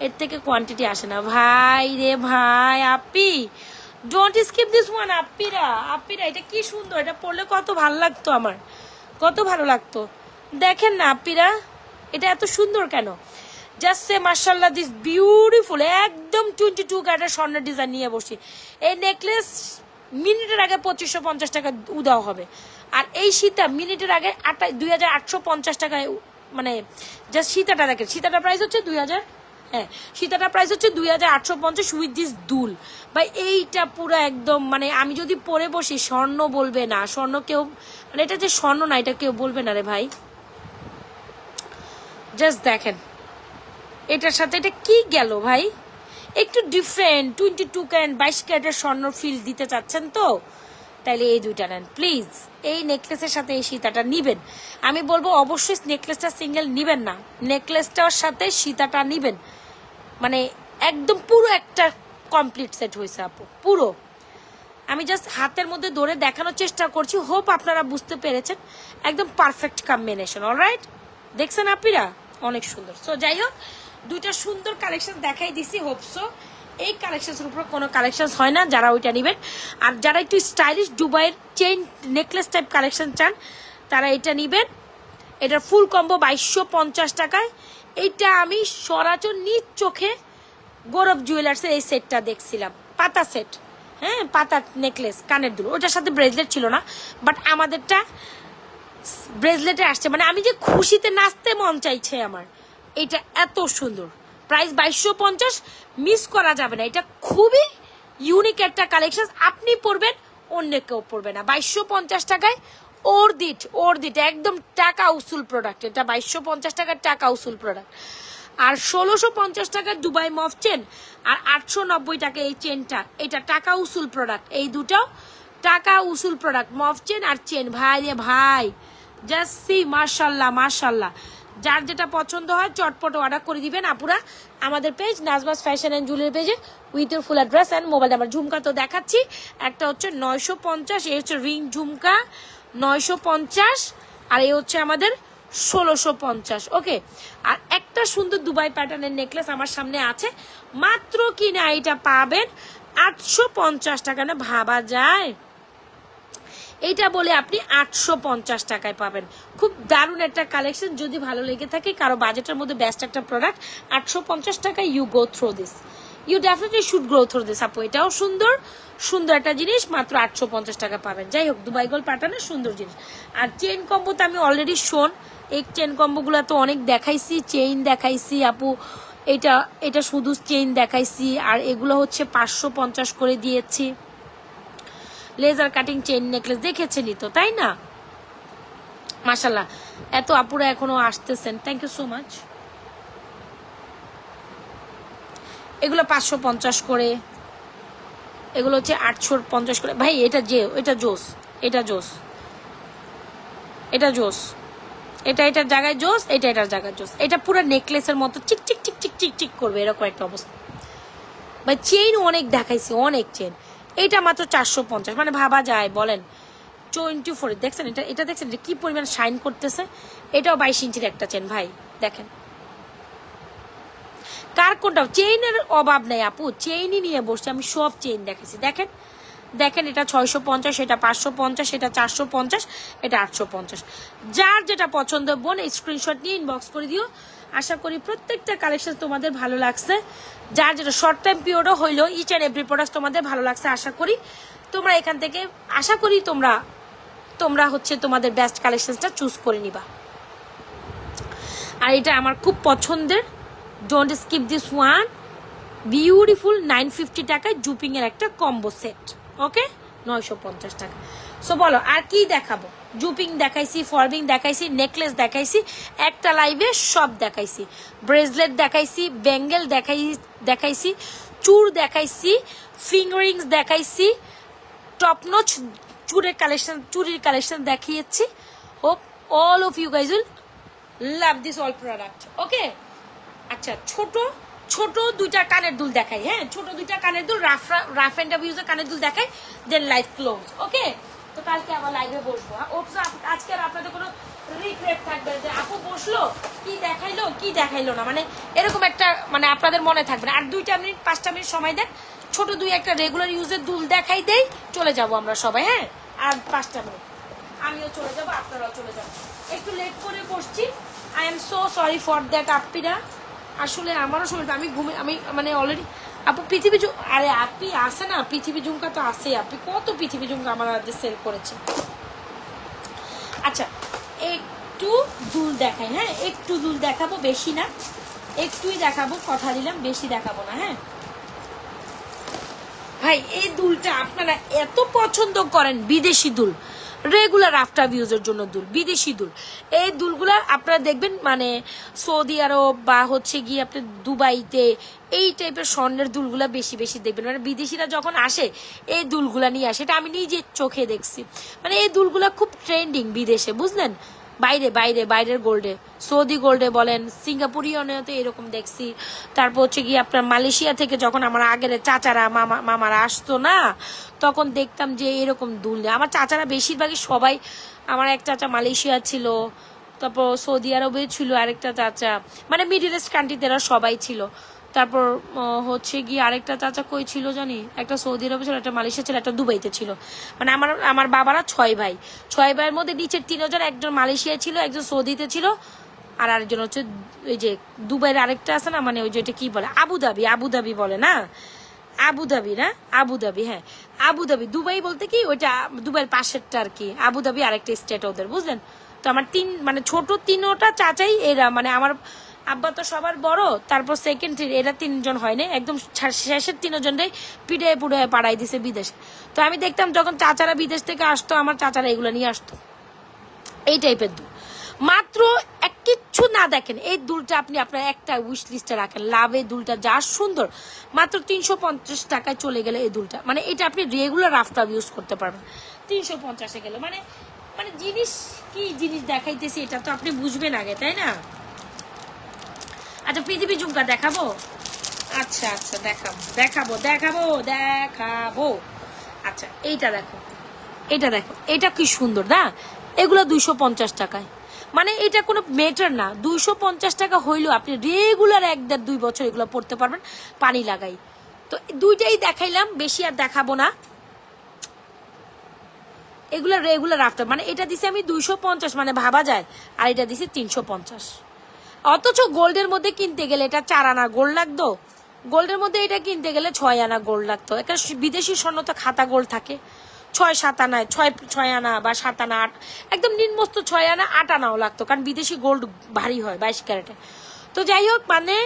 এর থেকে কোয়ান্টিটি আসে না ভাই রে ভাই। আপি ডোন্ট স্কিপ দিস ওয়ান। আপিরা এটা কি সুন্দর, এটা পরলে কত ভালো লাগতো আমার, কত ভালো লাগতো। দেখেন না আপিরা এটা এত সুন্দর কেন, জাস্ট সে মাশাআল্লাহ দিস বিউটিফুল, একদম 22 ক্যারেটের স্বর্ণের ডিজাইন নিয়ে বসি। এই নেকলেস মিনিটের আগে 2550 টাকা উদাও হবে, আর এই সীতা মিনিটের আগে 2850 টাকায়, মানে জাস্ট সীতাটা দেখেন, সীতাটা প্রাইস হচ্ছে 2000, হ্যাঁ সীতাটা প্রাইস হচ্ছে 2850 উইথ দিস দুল। ভাই এইটা পুরো একদম, মানে আমি যদি পরে বসি স্বর্ণ বলবে না, স্বর্ণ কেউ, মানে এটা যে স্বর্ণ না এটা কেউ বলবে না রে ভাই। জাস্ট দেখেন এটার সাথে এটা কি গেল ভাই, একটু ডিফারেন্ট 22 ক্যারেট 22 ক্যারেটের স্বর্ণ ফিল দিতে চাচ্ছেন তো, তাইলে এই দুইটা নেন প্লিজ। এই নেকলেসের সাথে এই সীতাটা নিবেন, আমি বলবো অবশ্যই নেকলেসটা সিঙ্গেল নিবেন না, নেকলেসটার সাথে সীতাটা নিবেন, মানে একদম পুরো একটা কমপ্লিট সেট হয়েছে আপু পুরো। আমি জাস্ট হাতের মধ্যে ধরে দেখানোর চেষ্টা করছি, হোপ আপনারা বুঝতে পেরেছেন, একদম পারফেক্ট কম্বিনেশন। অলরাইট, দেখছেন আপনারা অনেক সুন্দর। সো যাই হোক, দুইটা সুন্দর কালেকশন দেখাই দিছি, হোপসো এই কালেকশনের উপর কোনো কালেকশন হয় না, যারা ওইটা নেবেন। আর যারা একটু স্টাইলিশ দুবাইয়ের চেইন নেকলেস টাইপ কালেকশন চান তারা এটা নেবেন। এটার ফুল কম্বো 2250 টাকায়। এইটা আমি সরাসরি নিজ চোখে গৌরব জুয়েলার্সের এই সেটটা দেখছিলাম, পাতা সেট, হ্যাঁ পাতা নেকলেস কানের দুল, ওটার সাথে ব্রেসলেট ছিল না, বাট আমাদেরটা ব্রেসলেটে আসছে, মানে আমি যে খুশিতে নাচতে মন চাইছে আমার। এটা এত সুন্দর, প্রাইস 2250, মিস করা যাবে না, এটা খুবই ইউনিক একটা কালেকশন, আপনি পরবেন অন্য কেউ পরবে না। 2250 টাকায় ওরদিট একদম টাকা উসুল প্রোডাক্ট, এটা 2250 টাকার টাকা উসুল প্রোডাক্ট। আর 1650 টাকার দুবাই মফ চেন, আর 890 টাকা এই চেনটা, এটা টাকা উসুল প্রোডাক্ট, এই দুটো টাকা উসুল প্রোডাক্ট, মফ চেন আর চেন। ভাই রে ভাই, জাস্ট সি মাশাআল্লাহ মাশাআল্লাহ, যার যেটা পছন্দ হয় চটপট অর্ডার করে দিবেন আপুরা আমাদের page Nazma's fashion and jewellery পেজে, with your full address and mobile number. ঝুমকা তো দেখাচ্ছি, একটা হচ্ছে 950, এই হচ্ছে রিং ঝুমকা 950, আর এই হচ্ছে আমাদের 1650। ওকে, আর একটা সুন্দর দুবাই প্যাটার্নের নেকলেস আমার সামনে আছে, মাত্র কিনা এটা পাবেন 850 টাকা। না ভাবা যায়, এইটা বলে আপনি 850 টাকায় পাবেন। খুব দারুণ একটা কালেকশন, যদি ভালো লেগে থাকে কারো বাজেটের মধ্যে বেস্ট একটা প্রোডাক্ট, 850 টাকায় you go through this, you definitely should go through this আপু। এটাও সুন্দর সুন্দর একটা জিনিস, মাত্র 850 টাকা পাবেন। যাই হোক, দুবাই গোল্ড প্যাটার্নের সুন্দর জিনিস। আর চেইন কম্বো তো আমি অলরেডি শোন, এই চেইন কম্বোগুলো তো অনেক দেখাইছি, চেইন দেখাইছি আপু, এটা শুধু চেইন দেখাইছি, আর এগুলো হচ্ছে 550 করে দিয়েছি। লেজার কাটিং চেইন নেকলেস দেখেছেনই তো, তাই না? মাশাআল্লাহ, এত আপুরা এখনো আসতেছেন, থ্যাংক ইউ সো মাচ। এগুলো 550 করে, এগুলো হচ্ছে 850 করে। ভাই এটা জোস, এটা জোস, এটা জোস, এটার জায়গায় জোস, এটার জায়গায় জোস। এটা পুরো নেকলেসের মতো চিক চিক চিক চিক চিক চিক করবে, এরকম একটা অবস্থা। ভাই চেইন অনেক দেখাইছি, অনেক চেইন। এটা মাত্র 450, মানে ভাবা যায় বলেন 24, দেখছেন এটা দেখছেন এটা কি পরিমাণ শাইন করতেছে। এটাও 22 ইঞ্চির একটা চেন ভাই, দেখেন কার কোনটা। চেইনের অভাব নেই আপু, চেইনই নিয়ে বসছে, আমি সব চেইন দেখেছি। দেখেন দেখেন, এটা 650, এটা 550, এটা 450, এটা 850। যার যেটা পছন্দ বোন এই স্ক্রিনশট নিয়ে ইনবক্স করে দিও। আশা করি প্রত্যেকটা কালেকশন তোমাদের ভালো লাগছে, যার যেটা শর্ট টাইম পিরিয়ডও হইলো ইচ অ্যান্ড এভরি প্রোডাক্ট তোমাদের ভালো লাগছে। আশা করি তোমরা এখান থেকে, আশা করি তোমরা হচ্ছে তোমাদের বেস্ট কালেকশনটা চুজ করে নিবা। আর এটা আমার খুব পছন্দের, don't skip this one, beautiful 950 টাকায় জুপিং এর একটা কম্বো সেট। ওকে, 950 টাকা। সো বলো আর কি দেখাবো? জুপিং দেখাইছি, ফরবিং দেখাইছি, নেকলেস দেখাইছি, একটা লাইভে সব দেখাইছি, ব্রেসলেট দেখাইছি, ব্যাঙ্গেল দেখাইছি, চুর দেখাইছি, ফিঙ্গারিংস দেখাইছি, টপনচ চুরির কালেকশন দেখিয়েছি। Hope all of you guys will love this all product. Okay, আচ্ছা ছোট দুইটা কানের দুল দেখাই, হ্যাঁ ছোট দুইটা কানের দুল, রাফ এন্ড টাফ ইউজের কানের দুল দেখাই, দেন লাইট ক্লোজ। ওকে, তো কালকে আবার লাইভে বসবো। আজকে আর আপনাদের কোনো রিগ্রেট থাকবে যে আপু বসলো কি দেখাইলো না, মানে এরকম একটা মানে আপনাদের মনে থাকবে না। আর 2 মিনিট 5 মিনিট সময় দেন, ছোট 2 একটা রেগুলার ইউজের দুল দেখাই দেই, চলে যাব আমরা সবাই। হ্যাঁ, আর 5 মিনিট আমিও চলে যাব, আপনারাও চলে যাবেন। একটু লেট করে বসছি, I am so sorry for that. আপ্পিরা আসলে আমারও শরীরটা আমি মানে অলরেডি আপু পৃথিবী আরে আপনি আসে না, পৃথিবী ঝুমকা তো আসে, আপনি কত পৃথিবী ঝুমকা আমার সেল করেছে। আচ্ছা একটু দুল দেখাই, হ্যাঁ একটু দুল দেখাবো, বেশি না, একটুই দেখাবো, কথা দিলাম বেশি দেখাবো না। হ্যাঁ ভাই এই দুলটা আপনারা এত পছন্দ করেন, বিদেশি দুল, রেগুলার আফটার ইউজের জন্য দুল, বিদেশি দুল। এই দুলগুলা আপনারা দেখবেন মানে সৌদি আরব বা হচ্ছে গিয়ে আপনি দুবাইতে এই টাইপের স্বর্ণের দুলগুলা বেশি বেশি দেখবেন, মানে বিদেশিরা যখন আসে এই দুলগুলা নিয়ে আসে, এটা আমি নিজের চোখে দেখছি। মানে এই দুলগুলা খুব ট্রেন্ডিং বিদেশে, বুঝলেন, বাইরের গোল্ডে, সৌদি গোল্ডে বলেন, সিঙ্গাপুরিয়নেতে এরকম দেখছি। তারপর হচ্ছে গিয়ে আপনার মালয়েশিয়া থেকে যখন আমার আগের চাচারা মামারা আসতো না, তখন দেখতাম যে এরকম দুল। আমার চাচারা বেশিরভাগই সবাই, আমার এক চাচা মালয়েশিয়া ছিল, তারপর সৌদি আরবে ছিল আরেকটা চাচা, মানে মিডল ইস্ট কান্ট্রিতে এরা সবাই ছিল। তারপর হচ্ছে গিয়ে আরেকটা চাচা কই ছিল জানি, একটা সৌদি আরবে ছিল, একটা মালয়েশিয়া ছিল, একটা দুবাইতে ছিল। মানে আমার বাবারা 6 ভাই, 6 ভাইয়ের মধ্যে নিচের 3 জন, একজন মালয়েশিয়ায় ছিল, একজন সৌদিতে ছিল, আর আরেকজন হচ্ছে ওই যে দুবাইয়ের আরেকটা আছে না, মানে ওই যে এটা কি বলে, আবুধাবি বলে না, আবুধাবি না, আবুধাবি, হ্যাঁ আবুধাবি। দুবাই বলতে কি ওইটা দুবাইয়ের পাশেরটা আর কি, আবুধাবি আরেকটা স্টেট ওদের, বুঝলেন। তো আমার মানে ছোট 3টা চাচাই এরা, মানে আমার আব্বা তো সবার বড়, তারপর সেকেন্ড এরা 3 জন হয় না, একদম শেষের 3 জনটাই পিড়ে পাড়াই দিছে বিদেশে। তো আমি দেখতাম যখন চাচারা বিদেশ থেকে আসতো, আমার চাচারা এগুলো নিয়ে আসতো, এই টাইপের দুল। মাত্র কিচ্ছু না দেখেন, এই দুলটা আপনি আপনার একটা উইশ লিস্টে রাখেন, লাভে দুলটা যা সুন্দর, মাত্র 350 টাকায় চলে গেলে এই দুলটা, মানে এটা আপনি রেগুলার আফটার ইউজ করতে পারবেন 350-এ গেলে। মানে জিনিস কি জিনিস দেখাইতেছি এটা তো আপনি বুঝবেন আগে, তাই না? আচ্ছা পৃথিবী ঝুমকা দেখাবো, আচ্ছা দেখাবো। আচ্ছা এইটা দেখো, এটা কি সুন্দর না, এগুলো 250 টাকায়, মানে এটা কোনো মেটার না, 250 টাকা হইলেও আপনি রেগুলার 1-2 বছর এগুলো পড়তে পারবেন পানি লাগাই। তো 2টাই দেখাইলাম, বেশি আর দেখাবো না। এগুলো রেগুলার আফটার, মানে এটা দিছি আমি 250, মানে ভাবা যায়, আর এটা দিছি 350। অথচ গোল্ডের মধ্যে কিনতে গেলে এটা 4 আনা গোল্ড লাগতো, গোল্ডের মধ্যে এটা কিনতে গেলে 6 আনা গোল্ড লাগতো। একটা বিদেশি স্বর্ণ তো খাতা গোল্ড থাকে 6-7 আনায়, 6 আনা বা 7 আনা, 8, একদম নিম্নস্ত 6 আনা 8 আনাও লাগতো, কারণ বিদেশি গোল্ড ভারী হয় 22 ক্যারেটে। তো যাই হোক, মানে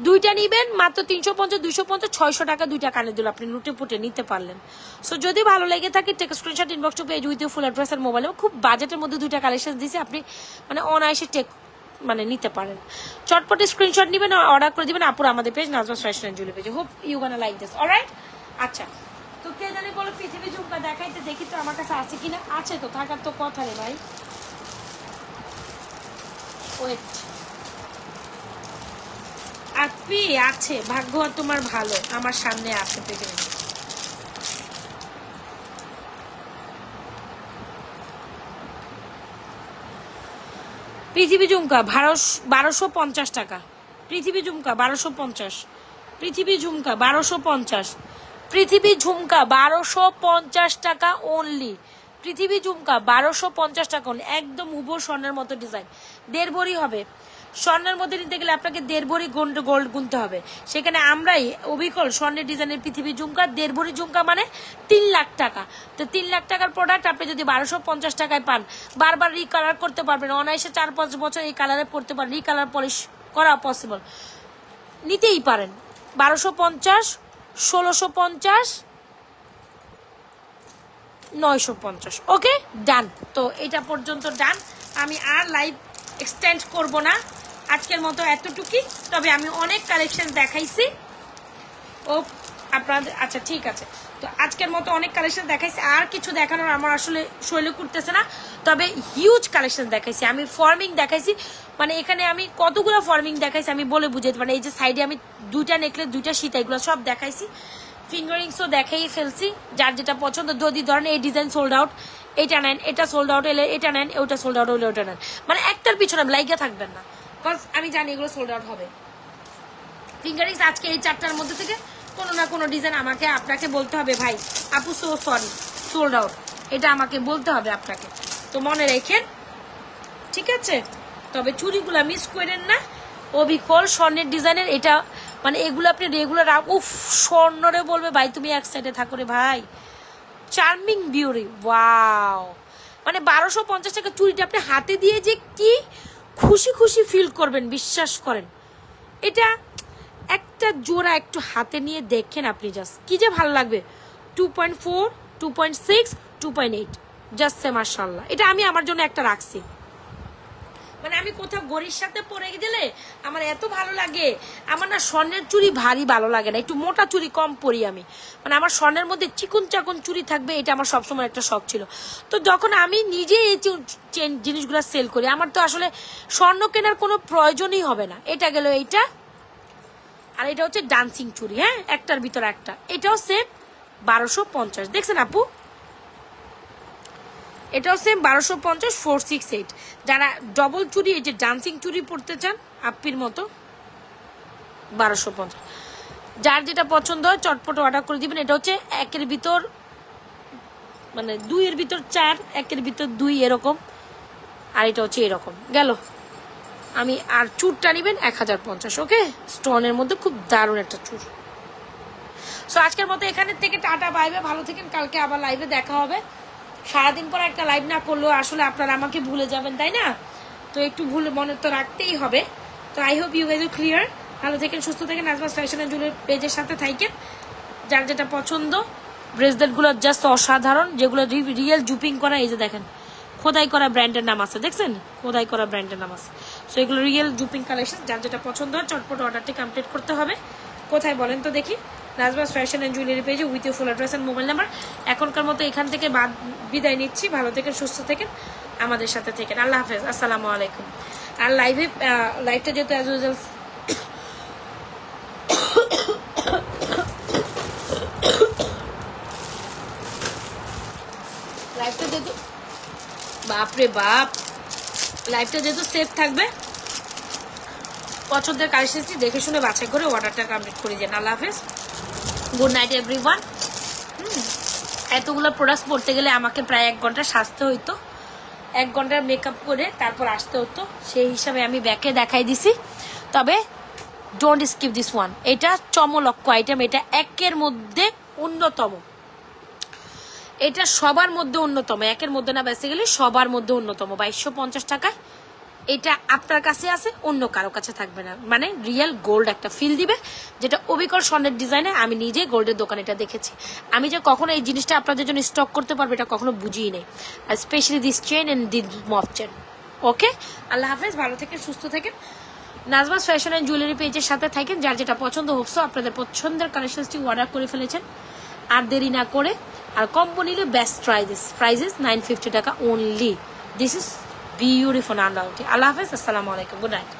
2টা নিবেন মাত্র 350, 250, 600 টাকা 2টা কানে দিল, আপনি লুটে পুটে নিতে পারলেন। সো যদি ভালো লেগে থাকে take screenshot, inbox to page with you full address আর মোবাইল। খুব বাজেটের মধ্যে 2টা কালেকশন দিয়েছি, আপনি মানে অনায়াসে টেক মানে নিতে পারেন। চটপটে স্ক্রিনশট নেবেন, অর্ডার করে দিবেন আপুরা আমাদের page Nazma's fashion and jewellery পেজে। Hope you gonna like this, alright. আচ্ছা তো কে জানে বলো পৃথিবী ঝুমকা দেখাইতে, দেখি তো আমার কাছে আছে কিনা। আছে তো, থাকার তো কথা রে ভাই। ওয়েট, আপনি আছে, ভাগ্য তোমার ভালো, আমার সামনে আছে পৃথিবী। পৃথিবী ঝুমকা 1250 টাকা, পৃথিবী ঝুমকা 1250, পৃথিবী ঝুমকা 1250, পৃথিবী ঝুমকা 1250 টাকা অনলি, পৃথিবী ঝুমকা 1250 টাকা অনলি, একদম হুবহু স্বর্ণের মতো ডিজাইন, 1.5 ভরি হবে। স্বর্ণের মধ্যে নিতে গেলে আপনাকে 1.5 ভরি গোল্ড গুনতে হবে, সেখানে আমরাই অবিকল স্বর্ণের ডিজাইনের পৃথিবী ঝুমকা 1.5 ভরি ঝুমকা মানে 3 লাখ টাকা। তো 3 লাখ টাকার প্রোডাক্ট আপনি যদি 1250 টাকায় পান, বারবার রিকালার করতে পারবেন, অনায়াসে 4-5 বছর এই কালারে পড়তে পারেন, রিকালার পলিশ করা পসিবল, নিতেই পারেন। 1250, 1650, 950, ওকে ডান। তো এটা পর্যন্ত ডান, আমি আর লাইভ এক্সটেন্ড করব না, আজকের মতো এতটুকুই। তবে আমি অনেক কালেকশন দেখাইছি ও আপনাদের, আচ্ছা ঠিক আছে, তো আজকের মতো অনেক কালেকশন দেখাইছি, আর কিছু দেখানোর আমার আসলে শৈলী করতেছে না। তবে হিউজ কালেকশন দেখাইছি, আমি ফর্মিং দেখাইছি, মানে এখানে আমি কতগুলো ফর্মিং দেখাইছি আমি বলে বুঝাইতে পারি। এই যে সাইডে আমি 2টা নেকলেস, 2টা সীতা, এগুলো সব দেখাইছি, ফিঙ্গারিংসও দেখাই ফেলছি, যার যেটা পছন্দ। যদি ধরেন এই ডিজাইন সোল্ড আউট, এটা নেন, এটা সোল্ড আউট হলে এটা নেন, ওটা সোল্ড আউট হলে ওটা নেন, মানে একটার পিছনে লাইগা থাকবেন না, বিকজ আমি জানি এগুলো সোল্ড আউট হবে। ফিঙ্গারিংস আজকে এই 4টার মধ্যে থেকে কোনো না কোনো ডিজাইন আমাকে আপনাকে বলতে হবে ভাই আপু সো সরি সোল্ড আউট, এটা আমাকে বলতে হবে আপনাকে, তো মনে রেখেন, ঠিক আছে? তবে চুড়িগুলা মিস করেন না, অবিকল স্বর্ণের ডিজাইনের, এটা মানে এগুলো আপনি রেগুলার, উফ স্বর্ণরে বলবে ভাই তুমি এক সাইডে থাকো রে ভাই, চার্মিং বিউটি, ওয়াও, মানে 1250 টাকা চুড়িটা আপনি হাতে দিয়ে যে কি খুশি খুশি ফিল করবেন বিশ্বাস করেন, এটা একটা জোড়া একটু হাতে নিয়ে দেখেন আপনি, জাস্ট কি যে ভালো লাগবে। 2.4, 2.6, 2.8 জাস্ট সে মাশাআল্লাহ, এটা আমি আমার জন্য একটা রাখছি, মানে আমি কোথাও গড়ির সাথে পরে গেলে আমার এত ভালো লাগে। আমার না স্বর্ণের চুড়ি ভারী ভালো লাগে না, একটু মোটা চুড়ি কম পরি আমি, মানে আমার স্বর্ণের মধ্যে চিকুন চাকুন চুড়ি থাকবে, এটা আমার সবসময় একটা শখ ছিল। তো যখন আমি নিজে এই জিনিসগুলো সেল করি, আমার তো আসলে স্বর্ণ কেনার কোনো প্রয়োজনই হবে না। এটা গেল এইটা, আর এটা হচ্ছে ডান্সিং চুড়ি, হ্যাঁ একটার ভিতর একটা, এটাও সেম 1250, দেখছেন আপু, এটাও সেম 1250, 468। যারা ডবল চুড়ি এই যে ডান্সিং চুড়ি পড়তে চান আপ্পির মতো 1250, যার যেটা পছন্দ হয় চটপট অর্ডার করে দিবেন। এটা হচ্ছে একের ভিতর মানে 2-এর ভিতর 4, 1-এর ভিতর 2 এরকম, আর এটা হচ্ছে এরকম গেল। আমি আর চুরটা নিবেন 1050, ওকে, স্টোনের মধ্যে খুব দারুণ একটা চুর। সো আজকের মতো এখানের থেকে টাটা, বাইবে, ভালো থাকেন, কালকে আবার লাইভে দেখা হবে। সারাদিন পর একটা লাইভ না করলেও আসলে আপনারা আমাকে ভুলে যাবেন, তাই না? তো একটু ভুলে মনে তো রাখতেই হবে। তো I hope you guys are clear, ভালো থাকেন, সুস্থ থাকেন, নাজমাস ফ্যাশন এন্ড জুয়েলারি পেজের সাথে থাকেন। যার যেটা পছন্দ, ব্রেসলেটগুলো জাস্ট অসাধারণ, যেগুলো রিয়েল জুপিং করা, এই যে দেখেন খোদাই করা ব্র্যান্ডের নাম আছে, দেখছেন খোদাই করা ব্র্যান্ডের নাম আছে। সো এগুলো রিয়েল জুপিং কালেকশন, যার যেটা পছন্দ হয় চটপট অর্ডারটি কমপ্লিট করতে হবে। কোথায় বলেন তো দেখি? নাজমাস ফ্যাশন এন্ড জুয়েলারি পেজে with your full address and mobile number. এখনকার মতো এখান থেকে বিদায় নিচ্ছি, ভালো থেকেন, সুস্থ থেকেন, আমাদের সাথে থেকেন, আল্লাহ হাফেজ, আসসালামু আলাইকুম। আর লাইভটা যেহেতু অ্যাজ ইউজুয়াল লাইভটা যেহেতু বাপরে বাপ, লাইভটা যেহেতু সেফ থাকবে, পছন্দের কালেকশনটি দেখে শুনে বাছাই করে অর্ডারটা কমপ্লিট করে দেন। আল্লাহ হাফেজ, গুড নাইট এভরিওয়ান। এতগুলো প্রোডাক্টস পড়তে গেলে আমাকে প্রায় 1 ঘন্টা সাজতে হইতো, 1 ঘন্টার মেকআপ করে তারপর আসতে হতো, সেই হিসাবে আমি ব্যাকে দেখাই দিছি। তবে ডোন্ট স্কিপ দিস ওয়ান, এটা চমলক্ষ আইটেম, এটা একের মধ্যে অন্যতম, এটা সবার মধ্যে অন্যতম, একের মধ্যে না বেসিক্যালি সবার মধ্যে অন্যতম। 2250 টাকায় এটা আপনার কাছে আছে, অন্য কারো কাছে থাকবে না, মানে রিয়েল গোল্ড একটা ফিল দিবে, যেটা অবিকল স্বর্ণের ডিজাইনে। আমি নিজে গোল্ডের দোকানে এটা দেখেছি, আমি যে কখনো এই জিনিসটা আপনাদের জন্য স্টক করতে পারবো এটা কখনো বুঝিই নেই, specially this chain and this মফ চেন। ওকে, আল্লাহ হাফেজ, ভালো থাকেন, সুস্থ থাকেন, নাজমাস ফ্যাশন এন্ড জুয়েলারি পেজের সাথে থাকেন। যার যেটা পছন্দ হোকসো আপনাদের পছন্দের কালেকশনটি অর্ডার করে ফেলেছেন, আর দেরি না করে। আর কম্বো নিলে বেস্ট প্রাইজেস 950 টাকা অনলি। দিস ইজ বিউটিফুল আন্ডাউটি। আল্লাহ হাফেজ, আসসালামু আলাইকুম, গুড নাইট।